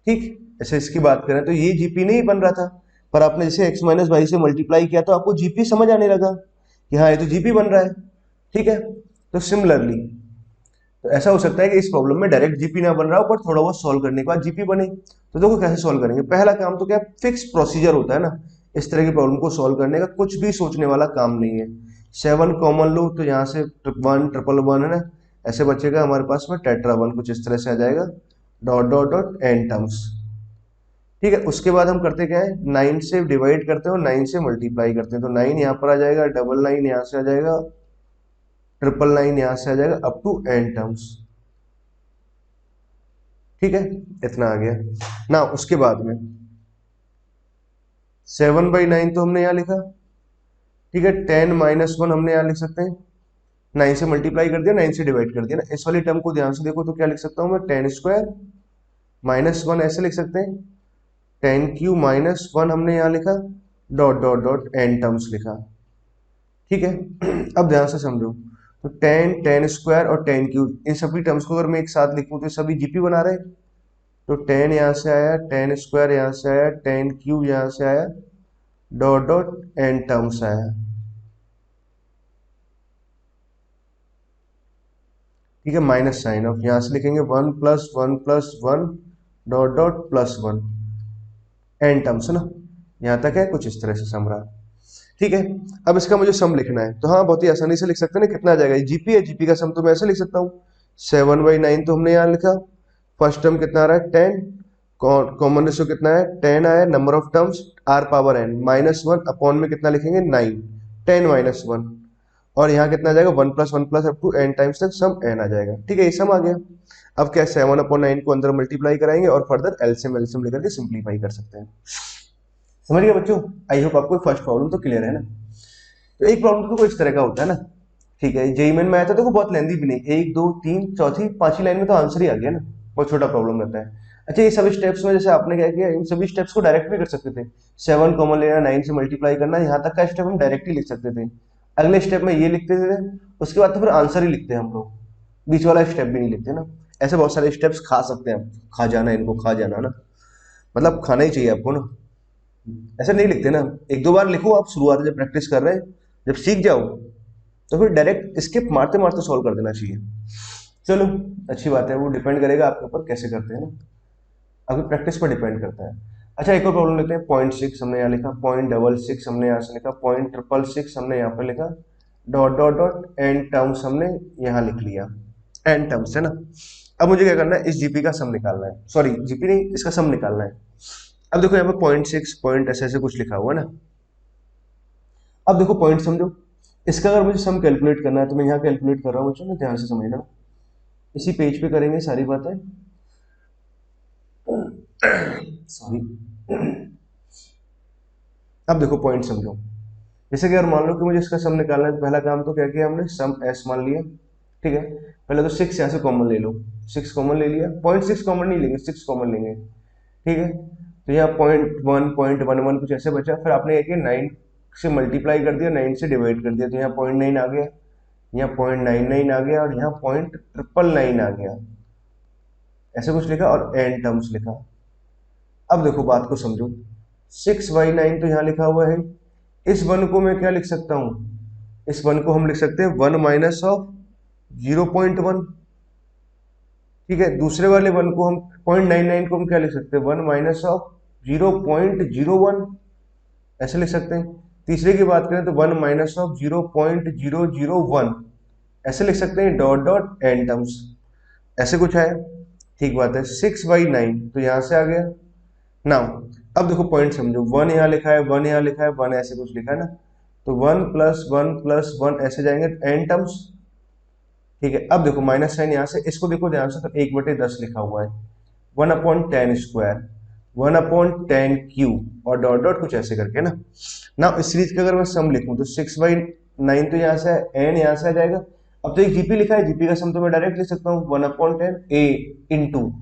ठीक, ऐसे इसकी बात करें तो ये जीपी नहीं बन रहा था, पर आपने जैसे एक्स माइनस वाई से मल्टीप्लाई किया तो आपको जीपी समझ आने लगा कि हाँ ये तो जीपी बन रहा है। ठीक है, तो सिमिलरली तो ऐसा हो सकता है कि इस प्रॉब्लम में डायरेक्ट जीपी ना बन रहा हो, पर थोड़ा बहुत सॉल्व करने के बाद जीपी बने। तो देखो कैसे सॉल्व करेंगे, पहला काम तो क्या फिक्स प्रोसीजर होता है ना, इस तरह की प्रॉब्लम को सॉल्व करने का कुछ भी सोचने वाला काम नहीं है। 7 कॉमन लो तो यहाँ से 1 1 1 है ना, ऐसे बचेगा हमारे पास में टेट्रा 1, कुछ इस तरह से आ जाएगा, dot dot dot N terms. ठीक है, उसके बाद हम करते क्या है, 9 से डिवाइड करते हैं और 9 से मल्टीप्लाई करते हैं, तो 9 यहाँ पर आ जाएगा, 999 यहाँ से आ जाएगा, 999 यहाँ से आ जाएगा, अप टू एन टर्म्स। ठीक है, इतना आ गया ना। उसके बाद में 7/9 तो हमने यहाँ लिखा, ठीक है, 10 - 1 हमने यहाँ लिख सकते हैं, 9 से मल्टीप्लाई कर दिया, 9 से डिवाइड कर दिया ना, इस वाली टर्म को ध्यान से देखो तो क्या लिख सकता हूँ मैं, 10² - 1 ऐसे लिख सकते हैं, 10³ - 1 हमने यहाँ लिखा, dot dot dot N terms लिखा। ठीक है, अब ध्यान से समझो, तो 10 10² और 10³ इन सभी टर्म्स को अगर मैं एक साथ लिखूं तो सभी जीपी बना रहे हैं, तो 10 यहाँ से आया, 10² यहाँ से आया, 10³ यहाँ से आया, डॉट डॉट एन टर्म्स आया। ठीक है, माइनस साइन ऑफ यहाँ से लिखेंगे 1 + 1 + 1 डॉट डॉट +1 एन टर्म्स है ना, यहाँ तक है, कुछ इस तरह से सम रहा। ठीक है, अब इसका मुझे सम लिखना है, तो हाँ बहुत ही आसानी से लिख सकते हैं ना, कितना आ जाएगा, जीपी है, जीपी का सम तो मैं ऐसे लिख सकता हूँ, 7/9 तो हमने यहाँ लिखा, फर्स्ट टर्म कितना आ रहा है 10, कॉमन रेशियो कितना है 10 आया, number of terms r⁻n -1 upon में कितना लिखेंगे 9, 10 - 1, और यहाँ कितना आ जाएगा 1 + 1 + अप टू n टाइम्स तक सम n आ जाएगा। ठीक है, ये सम आ गया। अब क्या 7/9 को अंदर मल्टीप्लाई कराएंगे और फर्दर एलसीएम एलसीएम लेकर के सिंप्लीफाई कर सकते हैं। समझ गए बच्चों, आई होप आपको फर्स्ट प्रॉब्लम तो क्लियर है ना। तो एक प्रॉब्लम तो इस तरह का होता है ना, ठीक है, जेईई मेन में आया था, देखो बहुत लेंदी भी नहीं, 1 2 3 चौथी 5वीं लाइन में तो आंसर ही आ गया ना, बहुत छोटा प्रॉब्लम रहता है। अच्छा, ये सभी स्टेप्स में जैसे आपने क्या किया, इन सभी स्टेप्स को डायरेक्ट भी कर सकते थे, 7 कॉमन लेना, 9 से मल्टीप्लाई करना, यहाँ तक का स्टेप हम डायरेक्ट ही लिख सकते थे, अगले स्टेप में ये लिखते थे, उसके बाद तो फिर आंसर ही लिखते हैं हम लोग, बीच वाला स्टेप भी नहीं लिखते ना। ऐसे बहुत सारे स्टेप्स खा सकते हैं, खा जाना इनको, खा जाना ना, मतलब खाना ही चाहिए आपको ना, ऐसे नहीं लिखते ना, 1 2 बार लिखो आप, शुरुआत में जब प्रैक्टिस कर रहे हैं, जब सीख जाओ तो फिर डायरेक्ट स्किप मारते मारते सॉल्व कर देना चाहिए। चलो, अच्छी बात है, वो डिपेंड करेगा आपके ऊपर कैसे करते हैं ना, आपकी प्रैक्टिस पर डिपेंड करता है। अच्छा, एक और प्रॉब्लम लेते हैं, 0.6 हमने यहाँ लिखा, 0.66 हमने यहाँ से लिखा, 0.666 हमने यहाँ पर लिखा, dot dot dot N terms हमने यहाँ लिख लिया, एन टर्म्स है ना। अब मुझे क्या करना है, इस जीपी का सम निकालना है, सॉरी जीपी नहीं, इसका सम निकालना है। अब देखो यहाँ पे 0.6 पॉइंट ऐसे ऐसे कुछ लिखा हुआ है ना, अब देखो पॉइंट समझो, इसका अगर मुझे सम कैलकुलेट करना है तो मैं यहाँ कैलकुलेट कर रहा हूँ बच्चों, ना ध्यान से समझना, इसी पेज पे करेंगे सारी बातें। सॉरी। अब देखो पॉइंट समझो, जैसे कि अगर मान लो कि मुझे इसका सम निकालना है तो पहला काम तो क्या किया हमने, सम एस मान लिया, ठीक है। पहले तो 6 यहाँ से कॉमन ले लो, 6 कॉमन ले लिया, 0.6 कॉमन नहीं लेंगे, 6 कॉमन लेंगे, ठीक है। तो यहाँ 0.1 कुछ ऐसे बचा, फिर आपने एक 9 से मल्टीप्लाई कर दिया, 9 से डिवाइड कर दिया, तो यहाँ 0.9 आ गया, यहाँ 0.99 आ गया, और यहाँ 0.999 आ गया, ऐसे कुछ लिखा और एन टर्म्स लिखा। अब देखो बात को समझो, 6/9 तो यहाँ लिखा हुआ है, इस वन को मैं क्या लिख सकता हूँ, इस वन को हम लिख सकते हैं 1 माइनस ऑफ 0.1, ठीक है। दूसरे वाले वन को हम 0.99 को हम क्या लिख सकते हैं, 1 माइनस ऑफ 0.01, ऐसे लिख सकते हैं। तीसरे की बात करें तो 1 माइनस ऑफ 0.001, ऐसे लिख सकते हैं, डॉट डॉट एन टर्म्स, ऐसे कुछ है, ठीक बात है। 6/9 तो यहां से आ गया। नाउ अब देखो पॉइंट समझो, 1 यहाँ लिखा है, 1 यहाँ लिखा है, 1 ऐसे कुछ लिखा है ना, तो 1 प्लस 1 प्लस 1 ऐसे जाएंगे एन टर्म्स, ठीक है। अब देखो माइनस साइन यहाँ से, इसको देखो ध्यान से, तो 1/10 लिखा हुआ है, 1/10², 1/10³ और डॉट डॉट कुछ ऐसे करके ना। ना इस सीरीज का अगर मैं सम लिखूं तो 6/9 तो यहाँ से एन यहाँ से आ जाएगा। अब तो एक जीपी लिखा है, जीपी का सम तो मैं डायरेक्ट लिख सकता हूँ, 1/10 ए इंटू,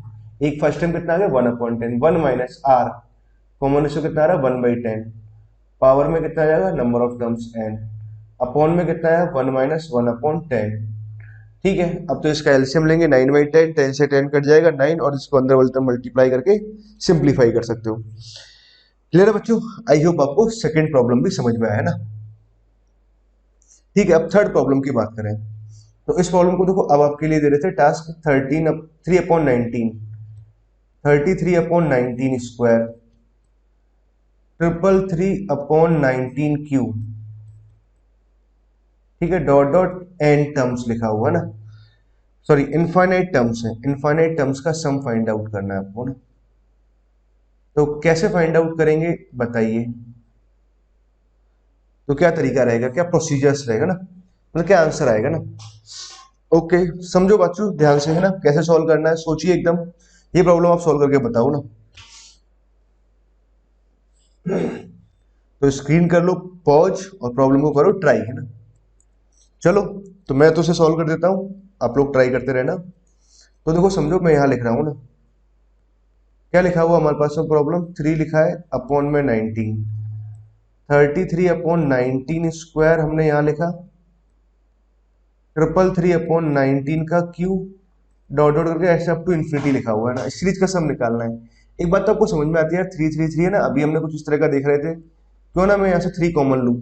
एक फर्स्ट टाइम कितना आ गया 1/10, 1 माइनस आर, कॉमन रेशियो कितना आ रहा है 1/10, पावर में कितना आ जाएगा number of terms N, upon में कितना है 1 माइनस 1/10, ठीक है। अब तो इसका एलसीएम लेंगे, 9/10, 10 से 10 कट जाएगा 9, और इसको अंदर वाले मल्टीप्लाई करके सिंप्लीफाई कर सकते हो। क्लियर है बच्चों? आई होप आपको सेकंड प्रॉब्लम भी समझ में आया ना। ठीक है, अब थर्ड प्रॉब्लम की बात करें तो इस प्रॉब्लम को देखो, अब आपके लिए दे रहे थे टास्क 3/19, 33/19² 333/19³ ठीक है, डॉट डॉट एन टर्म्स लिखा हुआ ना, सॉरी इनफाइनाइट टर्म्स है, इनफाइनाइट टर्म्स का सम फाइंड आउट करना है आपको ना। तो कैसे फाइंड आउट करेंगे बताइए, तो क्या तरीका रहेगा, क्या प्रोसीजर्स रहेगा ना, मतलब क्या आंसर आएगा ना। ओके समझो बच्चों ध्यान से, है ना, कैसे सॉल्व करना है सोचिए एकदम, ये प्रॉब्लम आप सॉल्व करके बताओ ना। तो स्क्रीन कर लो पॉज और प्रॉब्लम को करो ट्राई, है ना। चलो तो मैं तो उसे सॉल्व कर देता हूं, आप लोग ट्राई करते रहना। तो देखो समझो मैं यहां लिख रहा हूं ना, क्या लिखा हुआ हमारे पास में, प्रॉब्लम 3 लिखा है, अपॉन में 19, 33/19² हमने यहां लिखा, 333/19 का क्यू, डॉट डॉट करके ऐसे अप टू इन्फिनिटी लिखा हुआ है ना। इस सीरीज का सम निकालना है। एक बात तो आपको समझ में आती है, 333 है ना, अभी हमने कुछ इस तरह का देख रहे थे, क्यों ना मैं यहाँ से 3 कॉमन लूँ,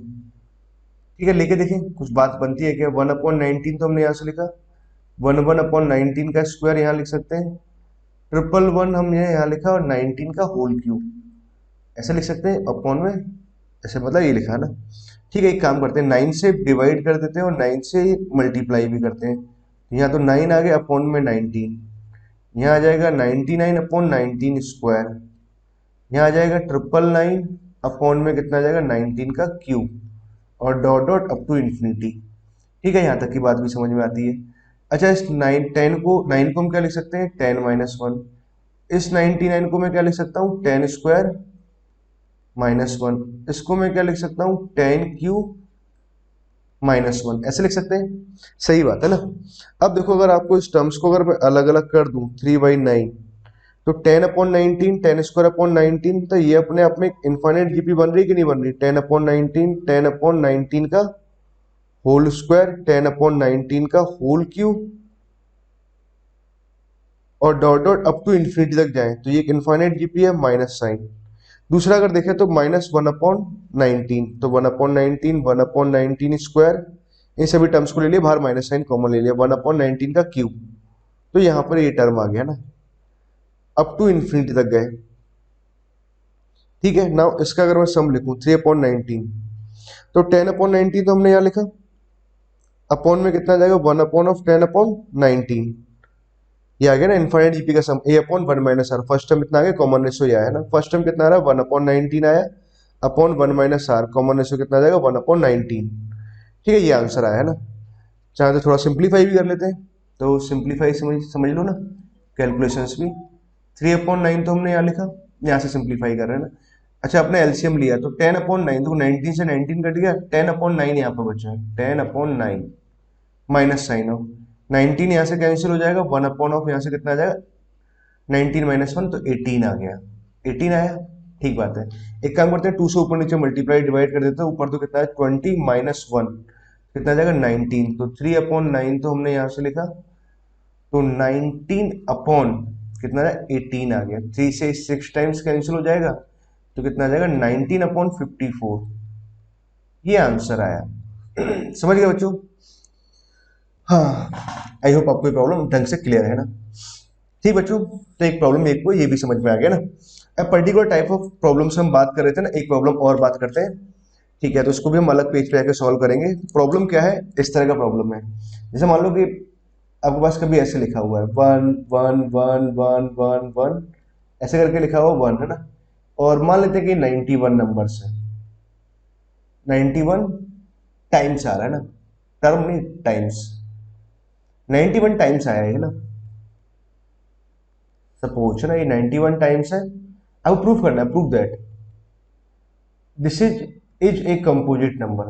ठीक है, लेके देखें कुछ बात बनती है क्या। 1/19 तो हमने यहाँ से लिखा, 1/19 का स्क्वायर यहाँ लिख सकते हैं, 111 हमने यहाँ लिखा, और 19 का होल क्यूब ऐसे लिख सकते हैं, अपॉन में ऐसे मतलब ये लिखा ना। ठीक है, एक काम करते हैं, 9 से डिवाइड कर देते हैं और 9 से मल्टीप्लाई भी करते हैं। यहाँ तो 9 आ गया, अपॉन में 19, यहाँ आ जाएगा 99/19², यहाँ आ जाएगा 999 अपॉन में कितना आ जाएगा 19 का क्यूब, और dot dot up to infinity. ठीक है, यहाँ तक की बात भी समझ में आती है। अच्छा इस 9 को हम क्या लिख सकते हैं 10-1, इस 99 को मैं क्या लिख सकता हूँ 10² -1, इसको मैं क्या लिख सकता हूँ 10³ -1, ऐसे लिख सकते हैं, सही बात है ना। अब देखो अगर आपको इस टर्म्स को अगर मैं अलग अलग कर दूं 3/9, तो 10/19 10²/19, तो ये अपने आप में इनफाइनाइट जीपी बन रही कि नहीं बन रही, 10/19 10/19 का होल स्क्वायर, 10/19 का होल क्यूब, और dot dot up to infinity तक जाए तो ये एक इनफाइनाइट जीपी है माइनस साइन। दूसरा अगर देखें तो -1/19, तो 1/19 1/19² इन सभी टर्म्स को ले लिया, बाहर माइनस साइन कॉमन ले लिया, 1/19 का क्यूब, तो यहां पर ये टर्म आ गया ना, अप टू इन्फिनिटी तक गए। ठीक है, नाउ इसका अगर मैं सम लिखूं 3/19, तो 10/19 तो हमने यहां लिखा, अपॉन में कितना जाएगा 1/10/19, ये आ गया ना इनफाइनाइट जीपी का सम, a/1 - r, फर्स्ट टर्म कितना आ गया कॉमन रेशियो ये आया ना, फर्स्ट टर्म कितना आ रहा है 1/19 आया, अपॉन 1 - r, कॉमन रेशियो कितना आ जाएगा 1/19। ठीक है, ये आंसर आया है ना। चाहे तो थोड़ा सिंप्लीफाई भी कर लेते हैं, तो सिंप्लीफाई समझ लो ना, कैलकुलेशंस भी। 3/9 तो हमने यहाँ लिखा, यहाँ से सिंप्लीफाई कर रहे हैं ना। अच्छा, आपने एलसीएम लिया तो 10/9, तो 19 से 19 कट गया, 10/9 यहाँ पर बचा है, 10/9 माइनस साइन ऑफ 19 यहाँ से कैंसिल हो जाएगा, 1 ऑफ यहाँ से कितना आ जाएगा 19 - 1, तो 18 आ गया, 18 आया। ठीक बात है, एक काम करते हैं 2 से ऊपर नीचे मल्टीप्लाई डिवाइड कर देते हैं, ऊपर तो कितना है 20 - 1 कितना आ जाएगा 19, तो 3/9 तो हमने यहाँ से लिखा, तो 19 अपॉन कितना है 18 आ गया, 3 से 6 टाइम्स कैंसिल हो जाएगा, तो कितना आ जाएगा 19/54, ये आंसर आया। समझ गए बच्चों? हाँ, आई होप आपको ये प्रॉब्लम ढंग से क्लियर है ना। ठीक बच्चों, तो एक प्रॉब्लम एक को ये भी समझ में आ गया ना। अब पर्टिकुलर टाइप ऑफ प्रॉब्लम से हम बात कर रहे थे ना, एक प्रॉब्लम और बात करते हैं। ठीक है, तो उसको भी हम अलग पेज पे आके सॉल्व करेंगे। प्रॉब्लम क्या है, इस तरह का प्रॉब्लम है, जैसे मान लो कि आपके पास कभी ऐसे लिखा हुआ है 1 1 1 1 1 1, ऐसे करके लिखा हुआ 1 है ना, और मान लेते हैं कि 91 नंबर से 91 टाइम्स आ रहा है ना, टर्म नहीं टाइम्स, 91 टाइम्स आया है ना, सपोज ना ये 91 टाइम्स है। अब प्रूफ करना है, proof that this is a composite number.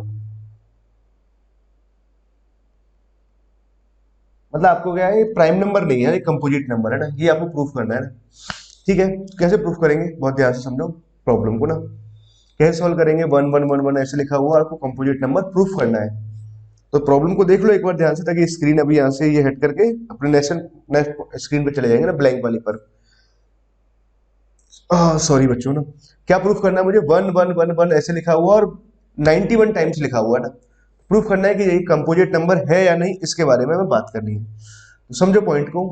मतलब आपको क्या है, ये प्राइम नंबर नहीं है, ये कंपोजिट नंबर है ना, ये आपको प्रूफ करना है ना। ठीक है, कैसे प्रूफ करेंगे, बहुत ध्यान से समझो प्रॉब्लम को ना। कैसे सॉल्व करेंगे, 1 1 1 1 ऐसे लिखा हुआ, आपको कंपोजिट नंबर प्रूफ करना है। तो प्रॉब्लम को देख लो एक बार ध्यान से, ताकि स्क्रीन अभी यहाँ से ये हट करके अपने नेक्स्ट स्क्रीन पे चले जाएंगे ना, ब्लैंक वाली पर। सॉरी बच्चों ना, क्या प्रूफ करना है मुझे, 1 1 1 1 ऐसे लिखा हुआ और 91 टाइम्स लिखा हुआ है ना। प्रूफ करना है कि यही कंपोजिट नंबर है या नहीं, इसके बारे में हमें बात करनी है। तो समझो पॉइंट को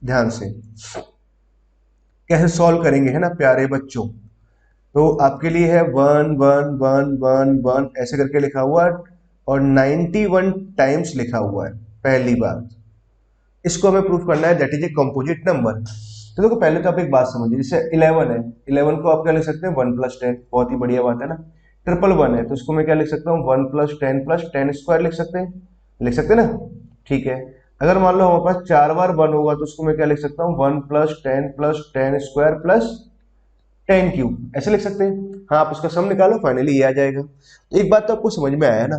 ध्यान से, कैसे सॉल्व करेंगे है ना प्यारे बच्चों। तो आपके लिए है 1 1 1 1 1 ऐसे करके लिखा हुआ है, और 91 टाइम्स लिखा हुआ है। पहली बात, इसको हमें प्रूफ करना है that is a composite number. तो देखो पहले तो आप एक बात समझिए, जैसे 11 है, 11 को आप क्या लिख सकते हैं 1 + 10, बहुत ही बढ़िया बात है ना। 1 1 है, तो इसको मैं क्या लिख सकता हूँ 1 + 10 + 10² लिख सकते हैं, लिख सकते हैं ना। ठीक है, अगर मान लो हमारे पास 4 बार 1 होगा, तो उसको मैं क्या लिख सकता हूँ 1 + 10 + 10² + 10³ ऐसे लिख सकते हैं। हाँ, आप उसका सम निकालो, फाइनली ये आ जाएगा। एक बात तो आपको समझ में आया है ना,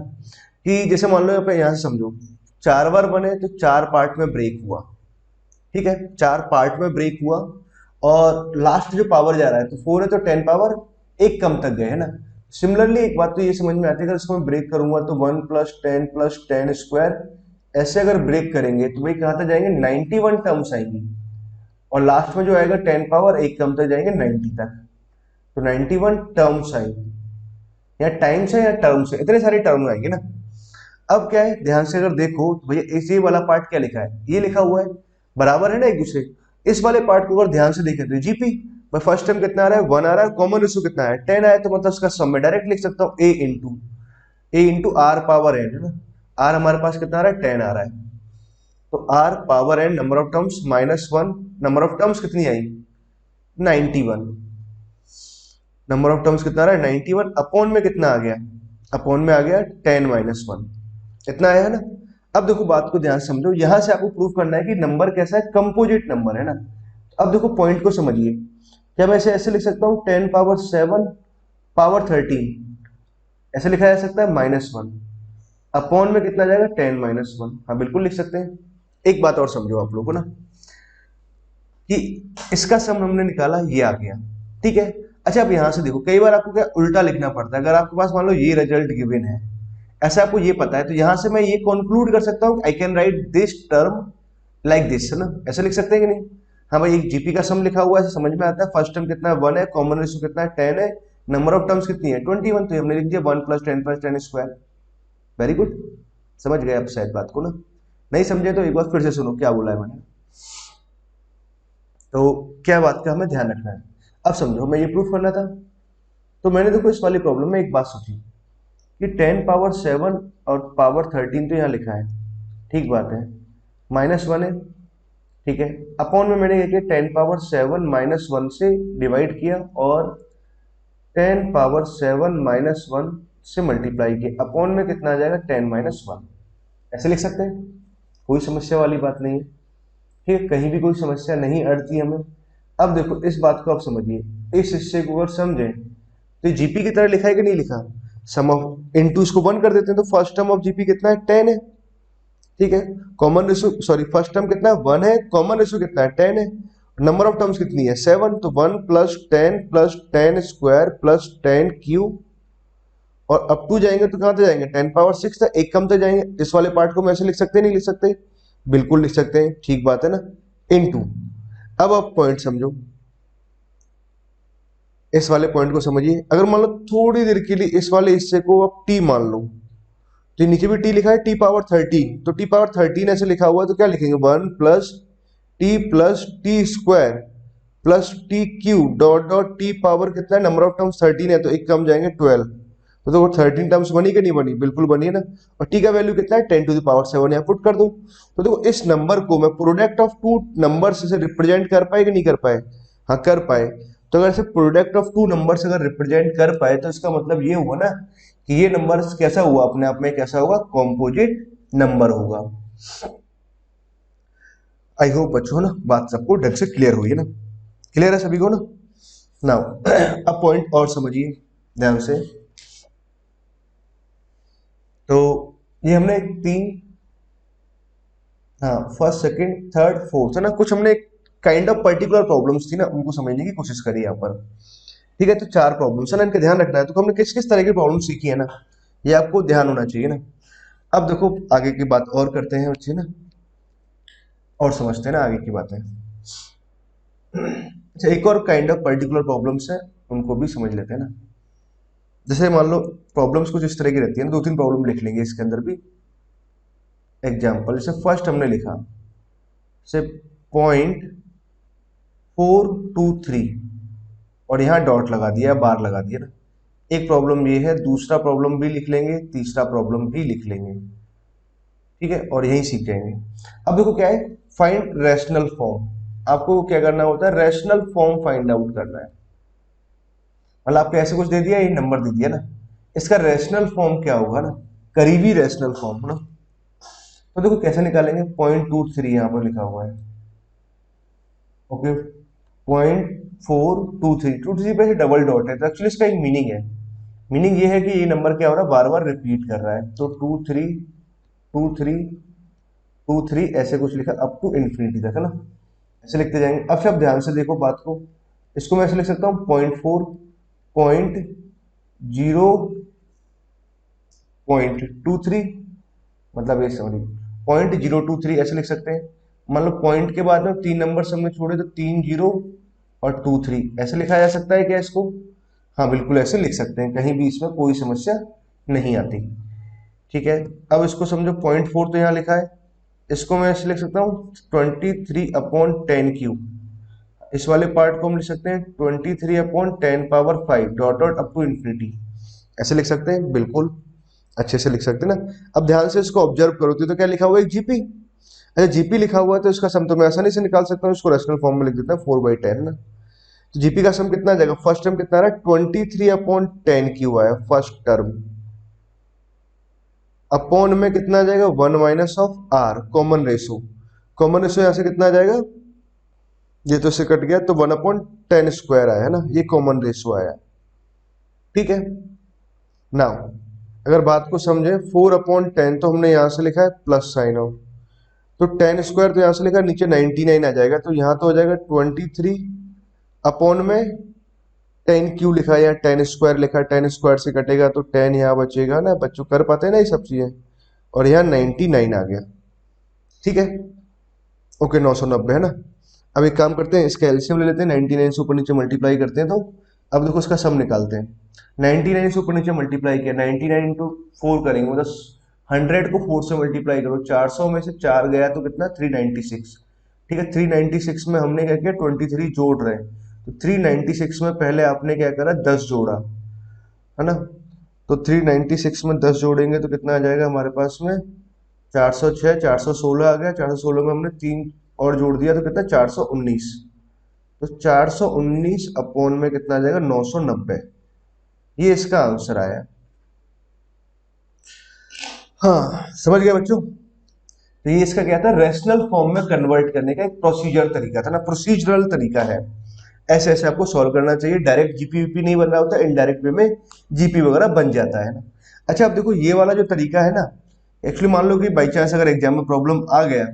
कि जैसे मान लो आप यहाँ से समझो 4 बार बने तो 4 पार्ट में ब्रेक हुआ। ठीक है, 4 पार्ट में ब्रेक हुआ, और लास्ट जो पावर जा रहा है तो 4 है, तो 10 पावर 1 कम तक गए है ना। सिमिलरली एक बात तो ये समझ में आती है, अगर इसको मैं ब्रेक करूंगा तो 1 + 10 + 10² ऐसे अगर ब्रेक करेंगे तो भाई कहाँ तक जाएंगे 91 टर्म्स आएंगी, और लास्ट में जो आएगा 10 पावर 1 कम तक जाएंगे 90 तक, तो 91 टर्म्स आएंगी। या टाइम्स है या टर्म्स है, इतने सारे टर्म आएंगे ना। अब क्या है, ध्यान से अगर देखो तो भैया इस ये वाला पार्ट क्या लिखा है, ये लिखा हुआ है, बराबर है ना एक दूसरे। इस वाले पार्ट को अगर ध्यान से देखें तो जीपी, भाई फर्स्ट टाइम कितना आ रहा है 1 आ रहा है, कॉमन रेशियो कितना है 10 आया, तो मतलब उसका सम में डायरेक्ट लिख सकता हूँ ए इंटू आर पावर एन है ना। आर हमारे पास कितना आ रहा है 10 आ रहा है, तो R power N number of terms -1, number of terms कितनी आई 91, नंबर ऑफ टर्म्स कितना आ रहा है 91, अपॉन में कितना आ गया, अपॉन में आ गया 10 - 1, इतना आया है ना। अब देखो बात को ध्यान से समझो, यहां से आपको प्रूव करना है कि नंबर कैसा है, कंपोजिट नंबर है ना। अब देखो पॉइंट को समझिए, क्या मैं इसे ऐसे लिख सकता हूँ 10 पावर 7 पावर 13, ऐसे लिखा जा सकता है -1, अपॉन में कितना जाएगा 10 - 1, हाँ बिल्कुल लिख सकते हैं। एक बात और समझो आप लोगों को ना, कि इसका सम हमने निकाला, ये आ गया। ठीक है, अच्छा अब यहां से देखो, कई बार आपको क्या उल्टा लिखना पड़ता है, अगर आपके पास मान लो ये रिजल्ट गिवन है, ऐसा आपको ये पता है, तो यहां से मैं ये कंक्लूड कर सकता हूँ I can write this term like this, है ना, ऐसे लिख सकते हैं कि नहीं। हाँ भाई, एक जीपी का सम लिखा हुआ है, समझ में आता है, फर्स्ट टर्म कितना है 1 है, कॉमन रेशियो कितना है 10 है, नंबर ऑफ टर्म्स कितनी है 21, तो हमने लिख दिया 1 + 10 + 10²। वेरी गुड, समझ गए आप शायद बात को ना। नहीं समझे तो एक बार फिर से सुनो क्या बोला है मैंने। तो क्या बात का हमें ध्यान रखना है। अब समझो मैं ये प्रूफ करना था, तो मैंने देखो इस वाली प्रॉब्लम में एक बात सोची कि 10 पावर 7 और पावर 13 तो यहाँ लिखा है, ठीक बात है, -1 है। ठीक है, अपॉन में मैंने क्या किया 10 पावर 7 -1 से डिवाइड किया, और 10 पावर 7 माइनस 1 से मल्टीप्लाई किया, अपॉन में कितना आ जाएगा 10 माइनस 1। ऐसे लिख सकते हैं, कोई समस्या वाली बात नहीं है। ठीक है, कहीं भी कोई समस्या नहीं अड़ती हमें। अब देखो इस बात को आप समझिए, इस हिस्से को अगर समझें तो जीपी की तरह लिखा है कि नहीं लिखा, सम ऑफ इनटू इसको 1 कर देते हैं तो फर्स्ट टर्म ऑफ जीपी कितना है 10 है। ठीक है, common ratio sorry first term कितना है 1 है, कॉमन रेशो कितना है 10 है, नंबर ऑफ टर्म्स कितनी है 7, तो 1 प्लस 10 स्क्वायर प्लस 10 क्यूब, और अप टू जाएंगे तो कहां तक जाएंगे 10 पावर 6 तक, एक कम तक जाएंगे। इस वाले पार्ट को मैं ऐसे लिख सकते हैं नहीं लिख सकते, बिल्कुल लिख सकते हैं, ठीक बात है ना, इनटू। अब आप पॉइंट समझो, इस वाले पॉइंट को समझिए, अगर मान लो थोड़ी देर के लिए इस वाले हिस्से को आप टी मान लो, तो नीचे भी टी लिखा है टी पावर 13, तो टी पावर 13 ऐसे लिखा हुआ है तो क्या लिखेंगे 1 plus T square plus T cube dot dot T power कितना है, नंबर ऑफ टर्म्स 13 है तो एक कम जाएंगे 12, तो देखो 13 टर्म्स बनी कि नहीं बनी, बिल्कुल बनी है ना। और टी का वैल्यू कितना है 10 टू द पावर 7 यहाँ पुट कर दो, तो देखो इस नंबर को मैं प्रोडक्ट ऑफ टू नंबर से रिप्रेजेंट कर पाए कि नहीं कर पाए, हाँ कर पाए। तो अगर ऐसे प्रोडक्ट ऑफ टू नंबर अगर रिप्रेजेंट कर पाए तो इसका मतलब ये हुआ ना कि ये नंबर कैसा हुआ, अपने आप में कैसा होगा, कॉम्पोजिट नंबर होगा। आई होप बच्चों ना बात सबको ढंग से क्लियर हुई है ना, क्लियर है सभी को ना। नाउ अब पॉइंट और समझिए ध्यान से, तो ये हमने तीन, हाँ फर्स्ट सेकंड थर्ड फोर्थ है ना, कुछ हमने काइंड ऑफ पर्टिकुलर प्रॉब्लम्स थी ना उनको समझने की कोशिश करी यहाँ पर। ठीक है, तो 4 प्रॉब्लम्स है ना, इनका ध्यान रखना है। तो हमने किस किस तरह की प्रॉब्लम सीखी है ना, ये आपको ध्यान होना चाहिए ना। अब देखो आगे की बात और करते हैं बच्चे ना, और समझते हैं ना आगे की बातें। अच्छा, एक और काइंड ऑफ पर्टिकुलर प्रॉब्लम्स है, उनको भी समझ लेते हैं ना। जैसे मान लो प्रॉब्लम्स कुछ इस तरह की रहती है ना, 2-3 प्रॉब्लम लिख लेंगे इसके अंदर भी एग्जाम्पल। जैसे फर्स्ट हमने लिखा से 0.423 और यहाँ डॉट लगा दिया, बार लगा दिया ना। एक प्रॉब्लम ये है, दूसरा प्रॉब्लम भी लिख लेंगे, तीसरा प्रॉब्लम भी लिख लेंगे। ठीक है, और यही सीख जाएंगे। अब देखो क्या है, फाइंड रैशनल फॉर्म। आपको क्या करना होता है, रैशनल फॉर्म फाइंड आउट करना है। मतलब आपको ऐसे कुछ दे दिया, ये नंबर दे दिया ना, इसका रैशनल फॉर्म क्या होगा ना, करीबी रैशनल फॉर्म ना। तो देखो कैसे निकालेंगे, 0.23 यहाँ पर लिखा हुआ है, ओके 0.423 पे डबल डॉट है, तो एक्चुअली इसका एक मीनिंग है। मीनिंग ये है कि ये नंबर क्या हो रहा है, बार बार रिपीट कर रहा है। तो 232323 ऐसे कुछ लिखा अप टू इन्फिनिटी तक है ना, ऐसे लिखते जाएंगे। अब सब ध्यान से देखो बात को, इसको मैं ऐसे लिख सकता हूँ 0.23 मतलब ये सॉरी 0.023 ऐसे लिख सकते हैं। मतलब पॉइंट के बाद में 3 नंबर हमने छोड़े तो 3 0 और 23 ऐसे लिखा जा सकता है क्या इसको, हाँ बिल्कुल ऐसे लिख सकते हैं, कहीं भी इसमें कोई समस्या नहीं आती। ठीक है, अब इसको समझो 0.4 तो यहाँ लिखा है, इसको मैं ऐसे लिख सकता हूँ 23/10³ इस वाले पार्ट को हम लिख सकते हैं 23/10⁵ dot dot up to infinity, ऐसे लिख सकते हैं, बिल्कुल अच्छे से लिख सकते हैं ना। अब ध्यान से इसको ऑब्जर्व करो तो क्या लिखा हुआ है, जीपी। अच्छा जीपी लिखा हुआ है तो इसका सम तो मैं आसानी से निकाल सकता हूँ, इसको रैशनल फॉर्म में लिख देता हूँ 4/10 ना। तो जीपी का सम कितना आ जाएगा, फर्स्ट टर्म कितना आ रहा है 23/10³ आया फर्स्ट टर्म, अपॉन में कितना आ जाएगा 1 minus of R common ratio. Common ratio यहाँ से कितना आ जाएगा, ये तो इससे कट गया तो 1/10² आया है ना, ये कॉमन रेशो आया। ठीक है, नाउ अगर बात को समझे 4/10 तो हमने यहां से लिखा है प्लस साइन ऑफ, तो 10² तो यहां से लिखा नीचे 99 आ जाएगा, तो यहां तो हो जाएगा 23 अपॉन में 10³ लिखा है या 10² लिखा है, 10² से कटेगा तो 10 यहाँ बचेगा ना, बच्चों कर पाते हैं ना ये सब चीजें, और यहाँ 99 आ गया। ठीक है, ओके 990 है ना। अब एक काम करते हैं, इसका एलसीएम ले लेते हैं, 99 से ऊपर नीचे मल्टीप्लाई करते हैं। तो अब देखो इसका सम निकालते हैं, 99 से ऊपर नीचे मल्टीप्लाई किया, 99 इंटू 4 करेंगे, मतलब 100 को 4 से मल्टीप्लाई करो, 400 में से 4 गया तो कितना 396। ठीक है, 396 में हमने क्या किया 23 जोड़ रहे हैं, तो 396 में पहले आपने क्या करा 10 जोड़ा है ना, तो 396 में 10 जोड़ेंगे तो कितना आ जाएगा हमारे पास में 406, 416 आ गया, 416 में हमने 3 और जोड़ दिया तो कितना 419, तो 419 अपॉन में कितना आ जाएगा 990। ये इसका आंसर आया। हाँ समझ गए बच्चों। तो ये इसका क्या था, रेशनल फॉर्म में कन्वर्ट करने का एक प्रोसीजर तरीका था ना, प्रोसीजरल तरीका है। ऐसे ऐसे आपको सॉल्व करना चाहिए, डायरेक्ट जीपी वीपी नहीं बन रहा होता, इनडायरेक्ट वे में जीपी वगैरह बन जाता है ना। अच्छा अब देखो ये वाला जो तरीका है ना, एक्चुअली मान लो कि बाई चांस अगर एग्जाम में प्रॉब्लम आ गया,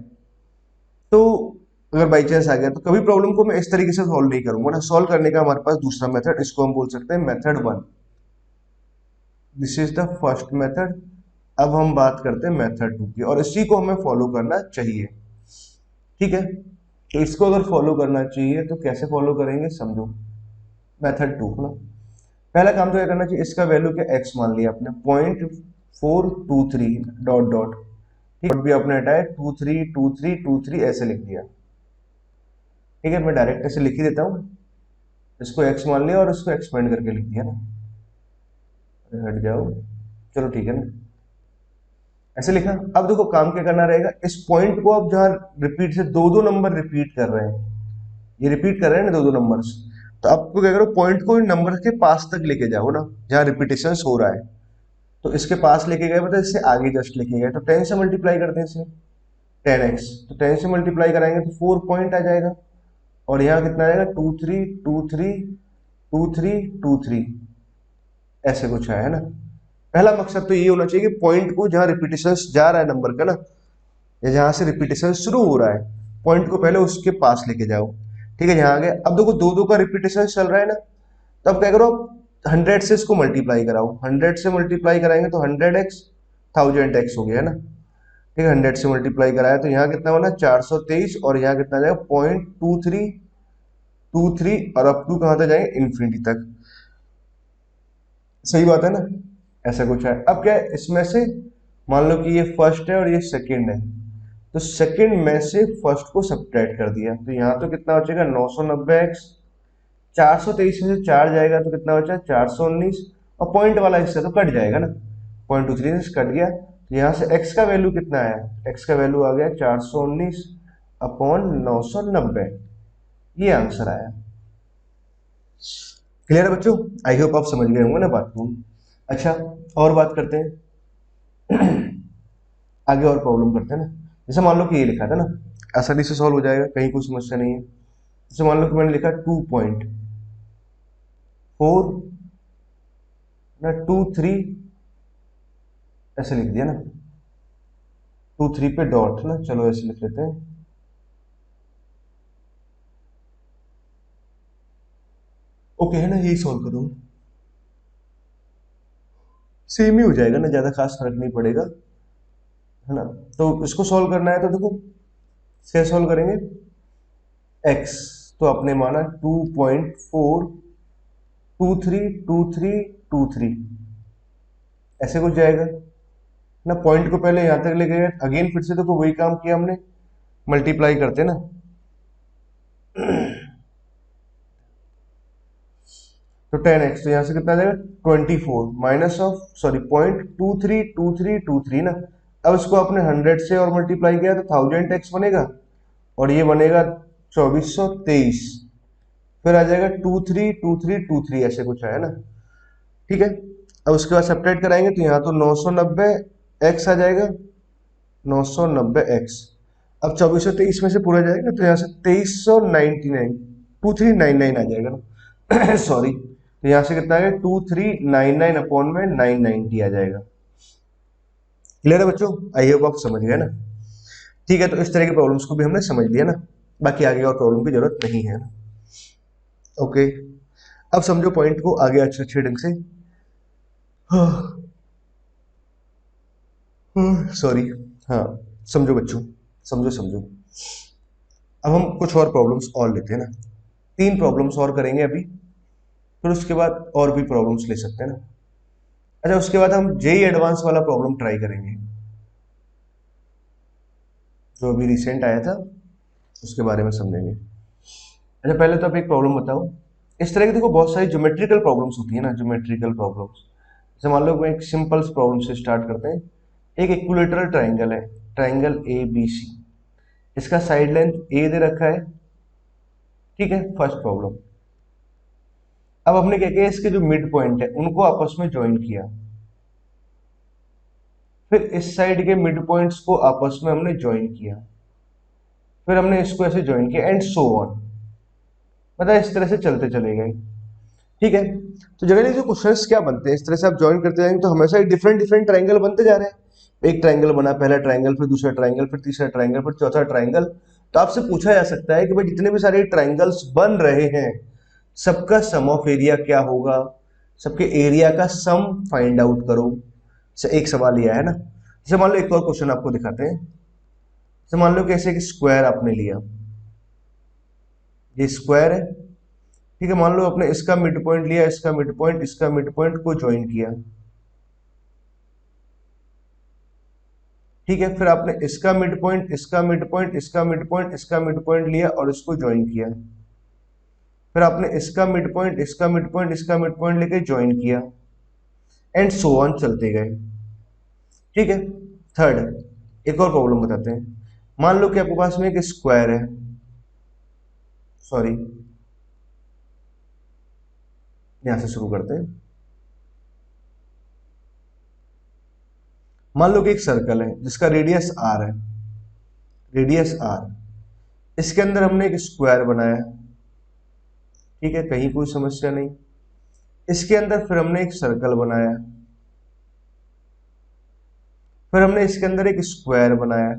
तो अगर बाई चांस आ गया तो कभी प्रॉब्लम को मैं इस तरीके से सॉल्व नहीं करूंगा ना। सॉल्व करने का हमारे पास दूसरा मेथड, इसको हम बोल सकते हैं method 1। This is the first method. अब हम बात करते हैं मेथड 2 की, और इसी को हमें फॉलो करना चाहिए। ठीक है, तो इसको अगर फॉलो करना चाहिए तो कैसे फॉलो करेंगे समझो। मेथड 2 ना, पहला काम तो क्या करना चाहिए, इसका वैल्यू क्या एक्स मान लिया आपने, 0.423 डॉट डॉट, ठीक भी आपने हटाया 232323 ऐसे लिख दिया। ठीक है, मैं डायरेक्ट ऐसे लिख ही देता हूँ, इसको एक्स मान लिया और इसको एक्सपेंड करके लिख दिया ना। हट जाओ, चलो ठीक है ना, ऐसे लिखा। अब देखो काम क्या करना रहेगा, इस पॉइंट को अब जहां रिपीट से दो दो नंबर रिपीट कर रहे हैं, ये रिपीट कर रहे हैं ना दो दो नंबर्स, तो आपको क्या करो, पॉइंट को नंबर के पास तक लेके जाओ ना, जहां रिपीटेशन हो रहा है। तो इसके पास लेके गए मतलब इससे आगे जस्ट लेके गए, तो 10 से मल्टीप्लाई करते हैं इसे, 10x, तो 10 से मल्टीप्लाई कराएंगे तो 4 पॉइंट आ जाएगा, और यहाँ कितना आएगा 23232323 ऐसे कुछ है ना। पहला मकसद तो ये होना चाहिए कि पॉइंट को जहां रिपीटेशन जा रहा है नंबर का ना, या जहां से रिपीटेशन शुरू हो रहा है, पॉइंट को पहले उसके पास लेके जाओ। ठीक है, यहाँ आ गया। अब देखो दो दो का रिपीटेशन चल रहा है ना, तब क्या करो, 100 से इसको मल्टीप्लाई कराओ, 100 से मल्टीप्लाई कराएंगे तो 100x 1000x हो गया है ना। ठीक है, 100 से मल्टीप्लाई कराया तो यहाँ कितना बना 423, और यहाँ कितना जाएगा 0.2323, और अप टू कहाँ तक जाएंगे, इन्फिनिटी तक। सही बात है ना, ऐसा कुछ है। अब क्या है, इसमें से मान लो कि ये फर्स्ट है और ये सेकंड है, तो सेकंड में से फर्स्ट को सब्ट्रैक्ट कर दिया, तो यहाँ तो कितना बचेगा 990x, 423 में से 4 जाएगा तो कितना बचा 419, और पॉइंट वाला हिस्सा तो कट जाएगा ना, 0.23 से कट गया, तो यहाँ से x का वैल्यू कितना आया, x का वैल्यू आ गया 419 अपॉन 990, ये आंसर आया। क्लियर है बच्चों, आई होप आप समझ गए होंगे ना बात को। अच्छा और बात करते हैं, आगे और प्रॉब्लम करते हैं ना। जैसे मान लो कि ये लिखा था ना, आसानी से सॉल्व हो जाएगा, कहीं कोई समस्या नहीं है। जैसे मान लो कि मैंने लिखा 2.4 ना 23 ऐसे लिख दिया ना, 23 पे डॉट ना, चलो ऐसे लिख लेते हैं। ओके है ना, यही सॉल्व करो, सेम ही हो जाएगा ना, ज्यादा खास फर्क नहीं पड़ेगा, है ना। तो इसको सॉल्व करना है तो देखो कैसे सॉल्व करेंगे, x तो आपने माना 2.4232323 ऐसे कुछ जाएगा ना। पॉइंट को पहले यहां तक लेके गए, अगेन फिर से देखो वही काम किया हमने, मल्टीप्लाई करते ना, तो 10x, तो यहाँ से कितना आ जाएगा 24 माइनस ऑफ सॉरी 0.232323 ना। अब इसको आपने 100 से और मल्टीप्लाई किया तो 1000x बनेगा, और ये बनेगा 2423, फिर आ जाएगा 232323 ऐसे कुछ है ना। ठीक है, अब उसके बाद सब्ट्रैक्ट कराएंगे तो यहाँ तो 990x आ जाएगा, 990x। अब 2423 में से पूरा जाएगा तो यहाँ से 2399 2399 आ जाएगा ना, सॉरी, तो यहाँ से कितना आ गया 2399 अपॉन में 990 आ जाएगा। क्लियर है बच्चों, आई होप आप समझ गए ना। ठीक है, तो इस तरह के प्रॉब्लम्स को भी हमने समझ लिया ना, बाकी आगे और प्रॉब्लम की जरूरत नहीं है ना। ओके, अब समझो पॉइंट को आगे अच्छे अच्छे ढंग से, सॉरी, हाँ समझो बच्चों, समझो समझो। अब हम कुछ और प्रॉब्लम्स और लेते हैं ना, 3 प्रॉब्लम्स और करेंगे अभी, फिर उसके बाद और भी प्रॉब्लम्स ले सकते हैं ना। अच्छा उसके बाद हम जेई एडवांस वाला प्रॉब्लम ट्राई करेंगे, जो अभी रिसेंट आया था, उसके बारे में समझेंगे। अच्छा पहले तो आप एक प्रॉब्लम बताओ, इस तरह की देखो बहुत सारी ज्योमेट्रिकल प्रॉब्लम्स होती है ना, ज्योमेट्रिकल प्रॉब्लम्स। जैसे मान लो एक सिंपल प्रॉब्लम से स्टार्ट करते हैं। एक इक्विलेटरल ट्राइंगल है, ट्राइंगल ए बी सी, इसका साइड लेंथ ए दे रखा है। ठीक है, फर्स्ट प्रॉब्लम। अब हमने क्या किया, इसके जो मिड पॉइंट है उनको आपस में ज्वाइन किया, फिर इस साइड के मिड पॉइंट्स को आपस में हमने ज्वाइन किया, फिर हमने इसको ऐसे ज्वाइन किया एंड सो ऑन, मतलब इस तरह से चलते चले गए। ठीक है, तो जनरली जो क्वेश्चंस क्या बनते हैं, इस तरह से आप ज्वाइन करते जाएंगे तो हमेशा डिफरेंट डिफरेंट ट्रायंगल बनते जा रहे हैं। एक ट्रायंगल बना, पहला ट्रायंगल, फिर दूसरा ट्रायंगल, फिर तीसरा ट्रायंगल, फिर चौथा ट्रायंगल। तो आपसे पूछा जा सकता है कि भाई जितने भी सारे ट्रायंगल्स बन रहे हैं सबका सम ऑफ एरिया क्या होगा, सबके एरिया का सम फाइंड आउट करो। एक सवाल लिया है ना। जैसे मान लो एक और क्वेश्चन आपको दिखाते हैं। जैसे मान लो कैसे एक स्क्वायर आपने लिया, ये स्क्वायर है, ठीक है। मान लो आपने इसका मिड पॉइंट लिया, इसका मिड पॉइंट, इसका मिड पॉइंट को ज्वाइन किया, ठीक है। फिर आपने इसका मिड पॉइंट, इसका मिड पॉइंट, इसका मिड पॉइंट, इसका मिड पॉइंट लिया और इसको ज्वाइन किया। फिर आपने इसका मिड पॉइंट, इसका मिड पॉइंट, इसका मिड पॉइंट लेके ज्वाइन किया एंड सो ऑन चलते गए। ठीक है। थर्ड, एक और प्रॉब्लम बताते हैं। मान लो कि आपके पास में एक स्क्वायर है, सॉरी यहां से शुरू करते हैं। मान लो कि एक सर्कल है जिसका रेडियस आर है, रेडियस आर, इसके अंदर हमने एक स्क्वायर बनाया, ठीक है, कहीं कोई समस्या नहीं। इसके अंदर फिर हमने एक सर्कल बनाया, फिर हमने इसके अंदर एक स्क्वायर बनाया,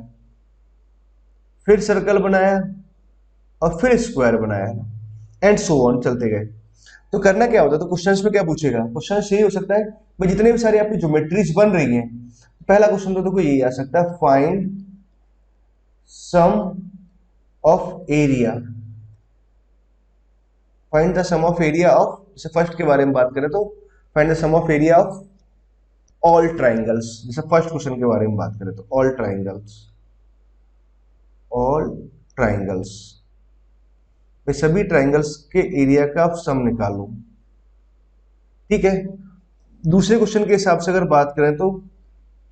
फिर सर्कल बनाया और फिर स्क्वायर बनाया एंड सो ऑन चलते गए। तो करना क्या होता है, तो क्वेश्चंस में क्या पूछेगा, क्वेश्चन यही हो सकता है भाई जितने भी सारी आपकी ज्योमेट्रीज बन रही हैं, पहला क्वेश्चन तो देखो यही आ सकता है, find sum of area, find the sum of area of, जैसे फर्स्ट के बारे में बात करें तो find the sum of area of all triangles. जैसे फर्स्ट क्वेश्चन के बारे में बात करें तो ऑल ट्राइंगल्स, ऑल ट्राइंगल्स, भाई सभी ट्राइंगल्स के एरिया का आप सम निकालो। ठीक है। दूसरे क्वेश्चन के हिसाब से अगर बात करें तो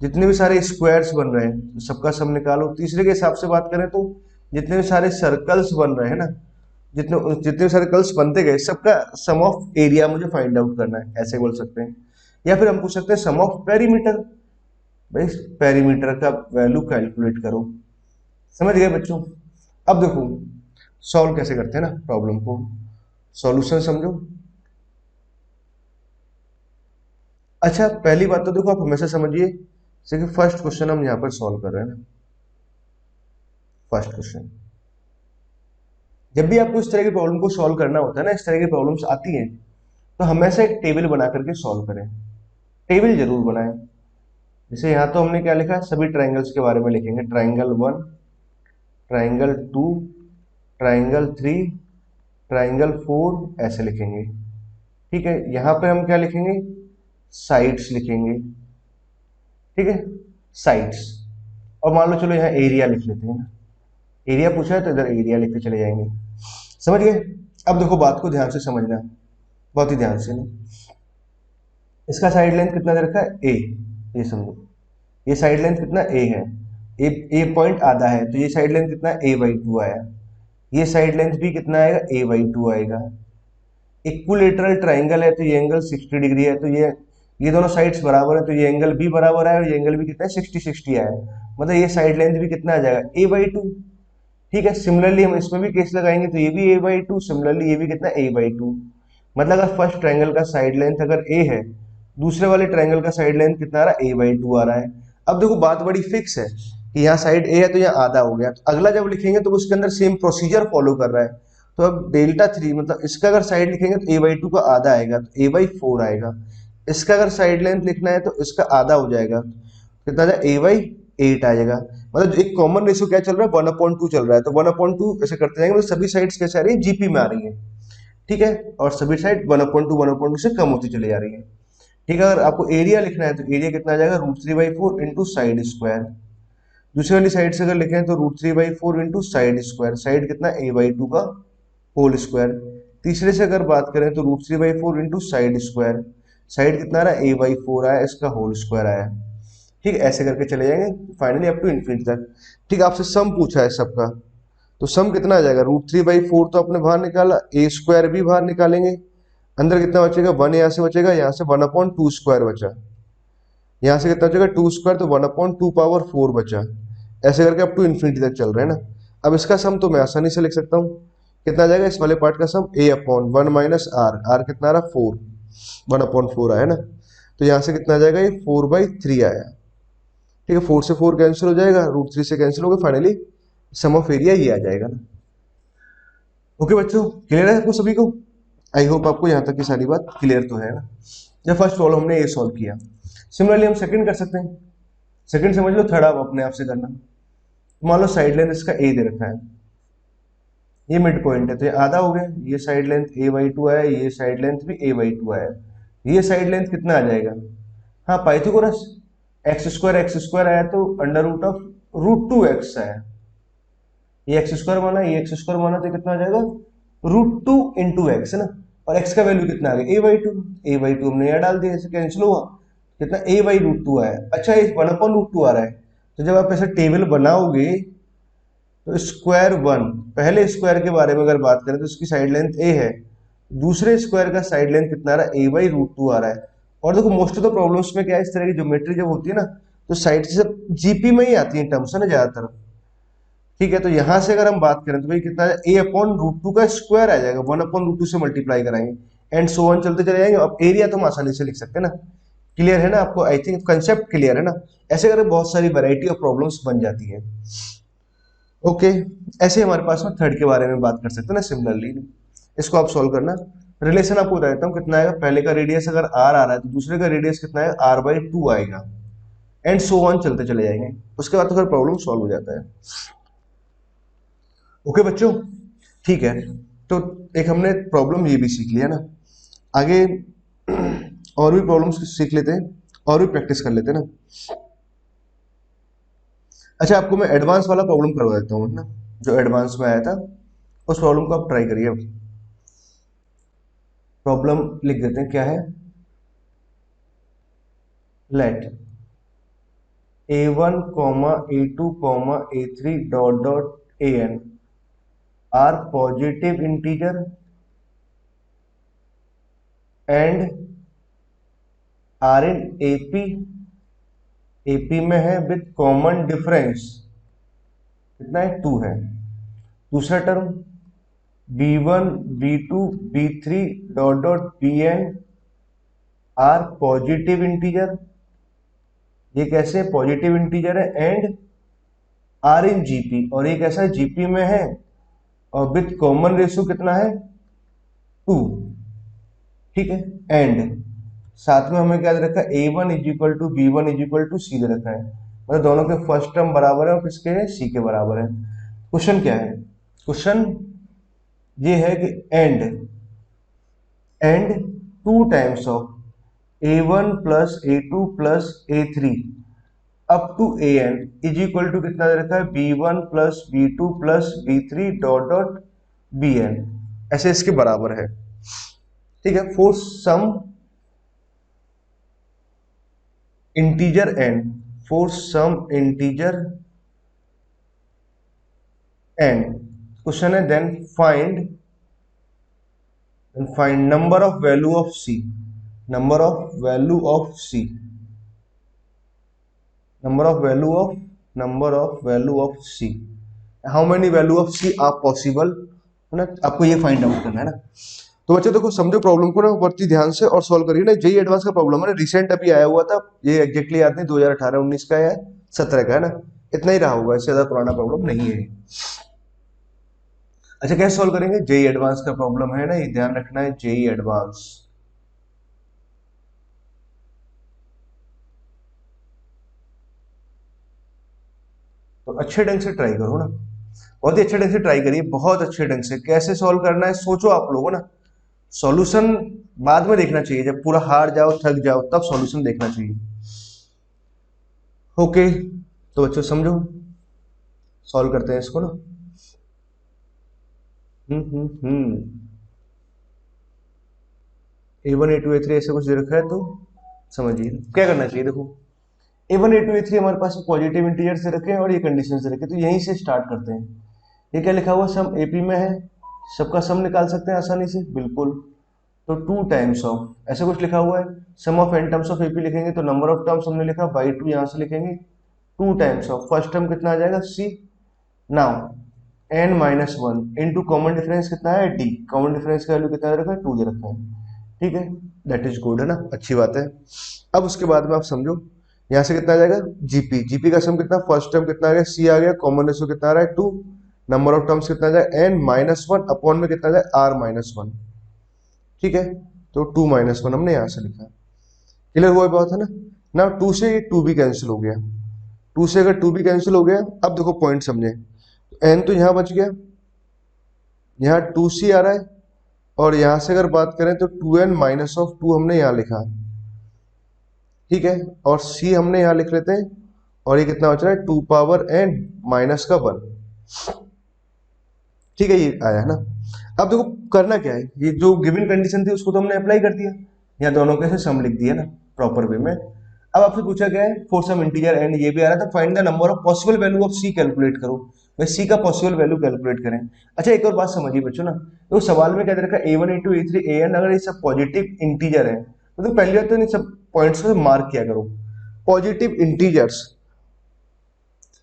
जितने भी सारे स्क्वायर्स बन रहे हैं सबका सम निकालो। तीसरे के हिसाब से बात करें तो जितने भी सारे सर्कल्स बन रहे हैं ना, जितने जितने सर्कल्स बनते गए सबका सम ऑफ एरिया मुझे फाइंड आउट करना है, ऐसे बोल सकते हैं। या फिर हम पूछ सकते हैं सम ऑफ पेरीमीटर, भाई पेरीमीटर का वैल्यू कैलकुलेट करो। समझ गए बच्चों। अब देखो सॉल्व कैसे करते हैं ना प्रॉब्लम को, सॉल्यूशन समझो। अच्छा पहली बात तो देखो आप हमेशा समझिए, जैसे कि फर्स्ट क्वेश्चन हम यहाँ पर सॉल्व कर रहे हैं ना, फर्स्ट क्वेश्चन, जब भी आपको इस तरह की प्रॉब्लम को सॉल्व करना होता है ना, इस तरह की प्रॉब्लम्स आती हैं तो हमेशा एक टेबल बना करके सॉल्व करें, टेबल जरूर बनाएं। जैसे यहाँ तो हमने क्या लिखा है, सभी ट्राइंगल्स के बारे में लिखेंगे, ट्राइंगल 1, ट्राइंगल 2, ट्राइंगल 3, ट्राइंगल 4, ऐसे लिखेंगे। ठीक है। यहाँ पे हम क्या लिखेंगे, साइड्स लिखेंगे, ठीक है, साइड्स। और मान लो चलो यहाँ एरिया लिख लेते हैं ना, एरिया पूछा है तो इधर एरिया लिखते चले जाएंगे। समझ गए। अब देखो बात को ध्यान से समझना, बहुत ही ध्यान से ना। इसका साइड लेंथ कितना दे रखा है, ए, ये समझो, ये साइड लेंथ कितना ए है, ए पॉइंट आधा है तो ये साइड लेंथ कितना a/2 आया। ये साइड लेंथ भी कितना आएगा, a/2 आएगा। इक्विलेटरल ट्राइंगल है तो ये एंगल 60 डिग्री है, तो ये दोनों साइड्स बराबर है तो ये एंगल भी बराबर है और ये एंगल भी कितना है 60-60 आया, मतलब ये साइड लेंथ भी कितना आ जाएगा, a/2। ठीक है। सिमिलरली हम इसमें भी केस लगाएंगे तो ये भी a/2, सिमिलरली ये भी कितना a/2। मतलब अगर फर्स्ट ट्राइंगल का साइड लेंथ अगर a है, दूसरे वाले ट्राइंगल का साइड लेंथ कितना आ रहा है, a/2 आ रहा है। अब देखो बात बड़ी फिक्स है कि यहाँ साइड a है तो यहाँ आधा हो गया, तो अगला जब लिखेंगे तो उसके अंदर सेम प्रोसीजर फॉलो कर रहा है। तो अब डेल्टा 3 मतलब इसका अगर साइड लिखेंगे तो a/2 का आधा आएगा तो a/4 आएगा। इसका अगर साइड लेंथ लिखना है तो इसका आधा हो जाएगा, कितना आ जाएगा, a/8 आ जाएगा। मतलब एक कॉमन रेशियो क्या चल रहा है, 1/2 चल रहा है, तो 1/2 ऐसे करते जाएंगे, मतलब सभी साइड्स कैसे आ रही है, जीपी में आ रही है। ठीक है। और सभी साइड 1/2 से कम होती चली जा रही है। ठीक है। अगर आपको एरिया लिखना है तो एरिया कितना आ जाएगा, √3/4 इंटू साइड स्क्वायर। दूसरी वाली साइड से अगर लिखें तो √3/4 इंटू साइड स्क्वायर, साइड कितना a/2 का होल स्क्वायर। तीसरे से अगर बात करें तो √3/4 इंटू साइड स्क्वायर, साइड कितना आ रहा है, a/4 आया, इसका होल स्क्वायर आया। ठीक है। ऐसे करके चले जाएंगे फाइनली अप टू इन्फिनिटी तक। ठीक है। आपसे सम पूछा है सबका, तो सम कितना आ जाएगा, √3/4 तो आपने बाहर निकाला, a² भी बाहर निकालेंगे, अंदर कितना बचेगा, 1 यहाँ से बचेगा, यहाँ से 1/2 बचा, यहाँ से कितना बचेगा 2 तो 1/2 बचा। ऐसे करके अब टू इन्फिनिटी तक चल रहे हैं ना। अब इसका सम तो मैं आसानी से लिख सकता हूँ, कितना आ जाएगा इस वाले पार्ट का सम, a/1 माइनस आर, आर कितना आ रहा 4, 1/4 आया ना, तो यहाँ से कितना आ जाएगा, ये 4/3 आया। ठीक है, 4 से 4 कैंसिल हो जाएगा, √3 से कैंसिल होगा, फाइनली सम ऑफ एरिया ये आ जाएगा ना। ओके बच्चों, क्लियर है आपको सभी को? आई होप आपको यहाँ तक की सारी बात क्लियर तो है ना। जब फर्स्ट प्रॉब्लम हमने ये सॉल्व किया, सिमिलरली हम सेकंड कर सकते हैं। सेकंड समझ लो, थर्ड आप अपने आप से करना। मान लो साइड लेंथ इसका ए दे रखा है, ये मिड पॉइंट है, तो ये आधा हो गया, ये साइड लेंथ a/2 आया, ये साइड लेंथ भी a/2 आया, ये साइड लेंथ कितना आ जाएगा, हाँ पाइथागोरस, x² आया तो √2x आया, ये x² माना, ये x² माना, तो कितना आ जाएगा √2 इंटू एक्स है ना, और x का वैल्यू कितना आ गया a/2 हमने यहाँ डाल दिया, ऐसे कैंसिल हुआ, कितना a/√2 आया। अच्छा, ये 1/√2 आ रहा है, तो जब आप ऐसा टेबल बनाओगे तो स्क्वायर वन, पहले स्क्वायर के बारे में अगर बात करें तो इसकी साइड लेंथ a है, दूसरे स्क्वायर का साइड लेंथ कितना आ रहा है, a/√2 आ रहा है। और देखो मोस्ट ऑफ द प्रॉब्लम्स में क्या है, इस तरह की ज्योमेट्री जब होती है ना, तो साइड से सब जीपी में ही आती है टर्म्स है ना ज्यादातर। ठीक है, तो यहां से अगर हम बात करें तो भाई कितना है, a/√2 का स्क्वायर आ जाएगा, 1/√2 से मल्टीप्लाई कराएंगे, एंड सो ऑन चलते चले जाएंगे। अब एरिया तो हम आसानी से लिख सकते हैं ना। क्लियर है ना आपको? आई थिंक कंसेप्ट क्लियर है ना। ऐसे करके बहुत सारी वैरायटी ऑफ प्रॉब्लम्स बन जाती है। ओके, ऐसे हमारे पास में थर्ड के बारे में बात कर सकते हैं ना सिमिलरली। इसको आप सॉल्व करना। रिलेशन आपको बता देता हूँ कितना आएगा। पहले का रेडियस अगर आर आ रहा है तो दूसरे का रेडियस कितना है, r/2 आएगा, एंड सो ऑन चलते चले जाएंगे। उसके बाद तो फिर प्रॉब्लम सॉल्व हो जाता है। ओके बच्चों, ठीक है, तो एक हमने प्रॉब्लम ये भी सीख लिया ना। आगे और भी प्रॉब्लम्स सीख लेते हैं और भी प्रैक्टिस कर लेते हैं ना। अच्छा, आपको मैं एडवांस वाला प्रॉब्लम करवा देता हूँ ना, जो एडवांस में आया था उस प्रॉब्लम को आप ट्राई करिए। अब प्रॉब्लम लिख देते हैं, क्या है, let a1, a2, a3 dot dot an are positive integer and are in AP में है विथ कॉमन डिफरेंस कितना है, 2 है। दूसरा term b1, b2, b3 dot dot bn are positive integer, ये कैसे पॉजिटिव इंटीजर है, एंड आर इन जीपी, और ये कैसा है, जीपी में है, और विथ कॉमन रेशियो कितना है, 2। ठीक है, एंड साथ में हमें क्या दे रखा है, a1 = b1 = c दे रखा है, मतलब दोनों के फर्स्ट टर्म बराबर है और किसके, सी के बराबर है। क्वेश्चन क्या है, क्वेश्चन ये है कि and 2 times of a1 plus a2 plus a3 up to an = कितना दे रखा है, b1 plus b2 plus b3 dot dot bn, ऐसे इसके बराबर है। ठीक है, for some integer n, for some integer n, question है then find number of value of c, number of value of c, number of value of c, how many value of c are possible, है ना, आपको ये find out करना है ना। तो बच्चों देखो, समझो प्रॉब्लम को ना बढ़ती ध्यान से और सॉल्व करिए ना। जेई एडवांस का प्रॉब्लम है ना, रिसेंट अभी आया हुआ था, ये एग्जैक्टली याद नहीं 2018-19 का है, 17 का है ना, इतना ही रहा होगा, इससे ज्यादा पुराना प्रॉब्लम नहीं है। अच्छा, कैसे सॉल्व करेंगे, जेई एडवांस का प्रॉब्लम है ना, ये ध्यान रखना है, जेई एडवांस। तो अच्छे ढंग से ट्राई करो ना, बहुत ही अच्छे ढंग से ट्राई करिए, बहुत अच्छे ढंग से। कैसे सॉल्व करना है सोचो आप लोगों ना, सॉल्यूशन बाद में देखना चाहिए, जब पूरा हार जाओ थक जाओ तब सॉल्यूशन देखना चाहिए। ओके, तो बच्चों समझो, सॉल्व करते हैं इसको ना। A1 A2 A3 ऐसे कुछ दे रखा है, तो समझिए क्या करना चाहिए। देखो A1 A2 A3 हमारे पास पॉजिटिव इंटीजर से रखे हैं और ये कंडीशन से रखे, तो यहीं से स्टार्ट करते हैं। ये क्या लिखा हुआ, सम एपी में है, सबका सम निकाल सकते हैं आसानी से, बिल्कुल। तो 2 टाइम्स ऑफ ऐसा कुछ लिखा हुआ है, sum of n terms of AP लिखेंगे तो नंबर ऑफ टर्म्स हमने लिखा बाई 2, यहाँ से लिखेंगे 2 टाइम्स ऑफ फर्स्ट टर्म कितना आ जाएगा c. Now n minus one into common difference कितना है डी, कॉमन डिफरेंस का वैल्यू कितना दे रखा है 2 दे रखा है, ठीक है, दैट इज गुड है ना, अच्छी बात है। अब उसके बाद में आप समझो यहाँ से कितना आ जाएगा जीपी, जीपी का सम कितना, फर्स्ट टर्म कितना आ गया सी आ गया, कॉमन रेशियो कितना आ रहा है 2, नंबर ऑफ टर्म्स कितना आ जाएगा n माइनस वन अपॉन में कितना आ जाएगा r माइनस वन, ठीक है, तो 2 माइनस वन हमने यहाँ से लिखा, क्लियर हुआ बात है ना। ना 2 से 2 भी कैंसिल हो गया, 2 से अगर 2 भी कैंसिल हो गया, अब देखो पॉइंट समझे, n तो यहाँ बच गया, यहाँ 2c आ रहा है, और यहाँ से अगर बात करें तो 2n माइनस ऑफ 2 हमने यहाँ लिखा, ठीक है, और c हमने यहाँ लिख लेते हैं, और ये कितना बच रहा है 2 पावर n माइनस का 1, ठीक है, ये आया है ना। अब देखो करना क्या है, ये जो गिवन कंडीशन थी उसको तो हमने अप्लाई कर दिया, यहाँ दोनों के से सम लिख दिया ना प्रॉपर वे में। अब आपसे पूछा गया है फॉर सम इंटीजर एंड ये भी आ रहा था, find the number of possible value of C calculate करो, भाई सी का पॉसिबल वैल्यू कैलकुलेट करें। अच्छा एक और बात समझिए बच्चों ना, तो सवाल में क्या दे रखा है A1 A2 A3 AN, अगर ये सब पॉजिटिव इंटीजर है तो पहली बात तो इन सब पॉइंट्स को मार्क किया करो, पॉजिटिव इंटीजर्स,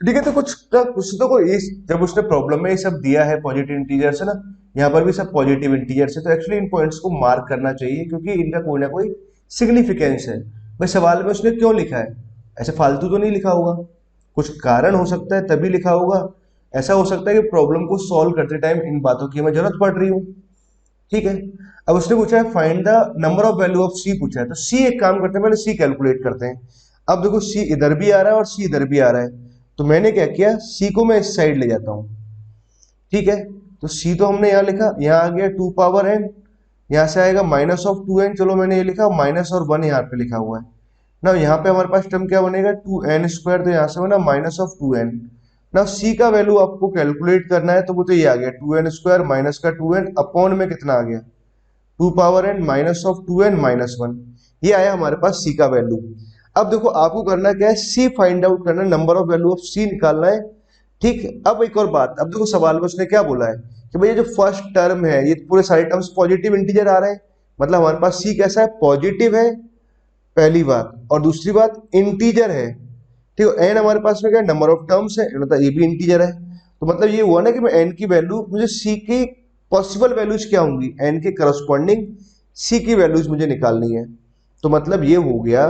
ठीक है, तो कुछ तो कोई जब उसने प्रॉब्लम में ये सब दिया है पॉजिटिव इंटीजर से ना, यहाँ पर भी सब पॉजिटिव इंटीजर से, तो एक्चुअली इन पॉइंट्स को मार्क करना चाहिए क्योंकि इनका कोई ना कोई सिग्निफिकेंस है। भाई सवाल में उसने क्यों लिखा है, ऐसे फालतू तो नहीं लिखा होगा, कुछ कारण हो सकता है तभी लिखा होगा, ऐसा हो सकता है कि प्रॉब्लम को सॉल्व करते टाइम इन बातों की हमें जरूरत पड़ रही हो, ठीक है। अब उसने पूछा है find the number of value of c पूछा है, तो सी एक काम करते हैं पहले सी कैलकुलेट करते हैं। अब देखो सी इधर भी आ रहा है और सी इधर भी आ रहा है, तो मैंने क्या किया सी को मैं इस साइड ले जाता हूँ, ठीक है, तो सी तो हमने यहाँ लिखा, यहाँ आ गया 2 पावर n, यहाँ से आएगा माइनस ऑफ 2n, चलो मैंने ये लिखा माइनस और 1 यहाँ पे लिखा हुआ है ना, यहाँ पे हमारे पास टर्म क्या बनेगा 2n स्क्वायर, तो यहाँ से बना माइनस ऑफ 2n ना, सी का वैल्यू आपको कैलकुलेट करना है तो वो तो ये आ गया 2n स्क्वायर माइनस का 2n अपॉन में कितना आ गया 2 power n minus of 2n minus 1, ये आया हमारे पास सी का वैल्यू। अब देखो आपको करना क्या है, सी फाइंड आउट करना है, नंबर ऑफ वैल्यू ऑफ सी निकालना है, ठीक। अब एक और बात, अब देखो सवाल में उसने क्या बोला है कि भैया जो फर्स्ट टर्म है ये पूरे सारे टर्म्स पॉजिटिव इंटीजर आ रहे हैं, मतलब हमारे पास सी कैसा है पॉजिटिव है, पहली बात, और दूसरी बात इंटीजर है, ठीक है, एन हमारे पास में क्या नंबर ऑफ टर्म्स है, मतलब ये भी इंटीजर है, तो मतलब ये हुआ ना कि मैं एन की वैल्यू, मुझे सी की पॉसिबल वैल्यूज क्या होंगी, एन के करस्पॉन्डिंग सी की वैल्यूज मुझे निकालनी है। तो मतलब ये हो गया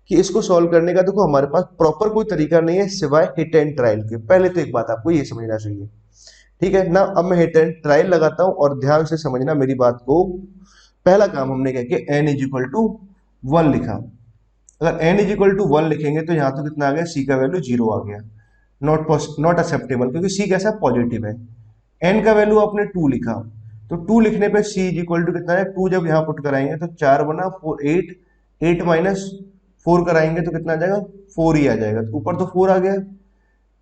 कि इसको सॉल्व करने का देखो हमारे पास प्रॉपर कोई तरीका नहीं है सिवाय हिट एंड ट्रायल के, पहले तो एक बात आपको ये समझना चाहिए, ठीक है ना। अब मैं हिट एंड ट्रायल लगाता हूं और ध्यान से समझना मेरी बात को। पहला काम हमने क्या किया, n इज इक्वल टू 1 लिखा, अगर n इज इक्वल टू 1 लिखेंगे तो यहाँ तो कितना आ गया सी का वैल्यू 0 आ गया, नॉट एक्सेप्टेबल, क्योंकि सी कैसा पॉजिटिव है। n का वैल्यू आपने 2 लिखा, तो 2 लिखने पे c इज इक्वल टू कितना है 2, जब यहाँ पुट कराएंगे तो 4 बना 4 8, 8 माइनस 4 कराएंगे तो कितना आ जाएगा 4 ही आ जाएगा, तो ऊपर तो 4 आ गया,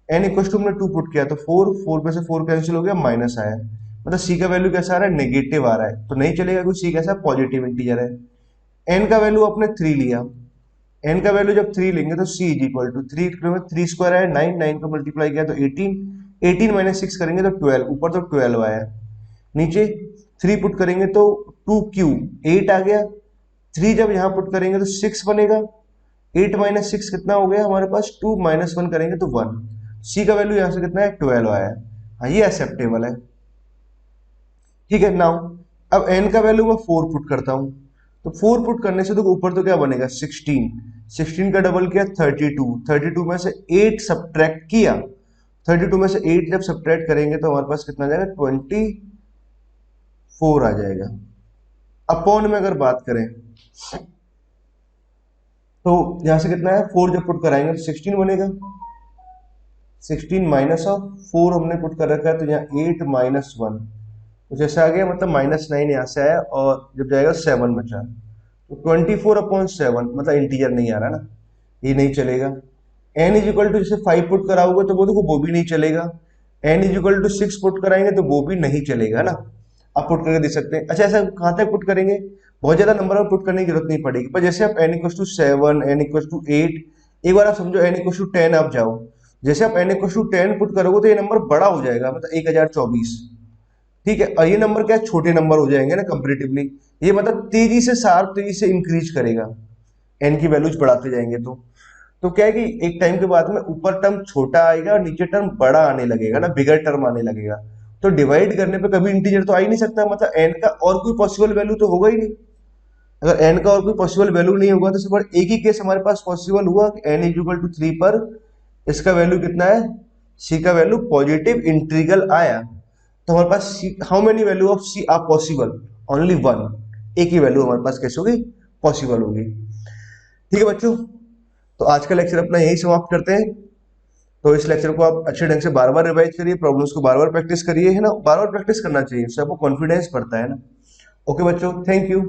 n इक्वल टू हमने 2 पुट किया तो 4, 4 में से 4 कैंसिल हो गया, माइनस आया, मतलब c का वैल्यू कैसा आ रहा है नेगेटिव आ रहा है, तो नहीं चलेगा क्योंकि c कैसा पॉजिटिव इंटीजर है। n का वैल्यू आपने 3 लिया, n का वैल्यू जब 3 लेंगे तो c इज इक्वल टू 3 में 3 स्क्वायर है 9, 9 को मल्टीप्लाई किया तो 18, 18 माइनस 6 करेंगे तो 12, ऊपर तो 12 आया, नीचे 3 पुट करेंगे तो 2q 8 आ गया, 3 जब यहाँ पुट करेंगे तो 6 बनेगा, 8 माइनस 6 कितना हो गया हमारे पास 2 माइनस 1 करेंगे तो 1, c का वैल्यू यहाँ से कितना है 12 आया, हाँ ये एक्सेप्टेबल है, ठीक है। नाउ अब n का वैल्यू मैं 4 पुट करता हूँ, तो 4 पुट करने से तो ऊपर तो क्या बनेगा 16, 16 का डबल किया 32, 32 में से 8 सब्ट्रैक्ट किया, 32 में से 8 जब सब्ट्रैक्ट करेंगे तो हमारे पास कितना आ जाएगा 24 आ जाएगा। अपॉन में अगर बात करें तो यहां से कितना है 4 जब पुट कराएंगे तो 16 बनेगा, 16 माइनस ऑफ 4 हमने पुट कर रखा है तो यहाँ 8 माइनस 1 कुछ ऐसा आ गया, मतलब माइनस 9 यहाँ से आया और जब जाएगा 7 बचा, तो 24/7, मतलब इंटीजर नहीं आ रहा ना, ये नहीं चलेगा। n इज इक्वल टू जैसे 5 पुट कराओगे तो वो देखो वो भी नहीं चलेगा, n is equal to 6 put कराएंगे तो वो भी नहीं चलेगा ना, आप पुट करके दे सकते हैं। अच्छा ऐसा कहाँ तक पुट करेंगे, बहुत ज्यादा नंबर में पुट करने की जरूरत नहीं पड़ेगी, पर जैसे आप n equal to 7, n equal to 8, एक बार आप समझो n इक्वल टू 10 आप जाओ, जैसे आप n इक्वल टू 10 पुट करोगे तो ये नंबर बड़ा हो जाएगा, मतलब 1024, ठीक है, और ये नंबर क्या छोटे नंबर हो जाएंगे ना कंपेरेटिवली, ये मतलब तेजी से, शार्प तेजी से इंक्रीज करेगा, एन की वैल्यूज बढ़ाते जाएंगे तो क्या है कि एक टाइम के बाद में ऊपर टर्म छोटा आएगा और नीचे टर्म बड़ा आने लगेगा ना, बिगर टर्म आने लगेगा। तो डिवाइड करने पे कभी इंटीजर तो आ ही नहीं सकता, मतलब एन का और कोई पॉसिबल वैल्यू तो होगा ही नहीं। अगर एन का और कोई पॉसिबल वैल्यू नहीं होगा तो सिर्फ एक ही केस हमारे पास पॉसिबल हुआ कि एन इज इक्वल टू 3 पर इसका वैल्यू कितना है, सी का वैल्यू पॉजिटिव इंटीग्रल आया। तो हमारे पास c, how many value of c are possible, only one, एक ही वैल्यू हमारे पास कैसे होगी, पॉसिबल होगी। ठीक है बच्चों, तो आज का लेक्चर अपना यही समाप्त करते हैं। तो इस लेक्चर को आप अच्छे ढंग से बार बार रिवाइज करिए, प्रॉब्लम्स को बार बार प्रैक्टिस करिए, है ना, बार बार प्रैक्टिस करना चाहिए, उससे आपको कॉन्फिडेंस बढ़ता है ना। ओके बच्चों, थैंक यू।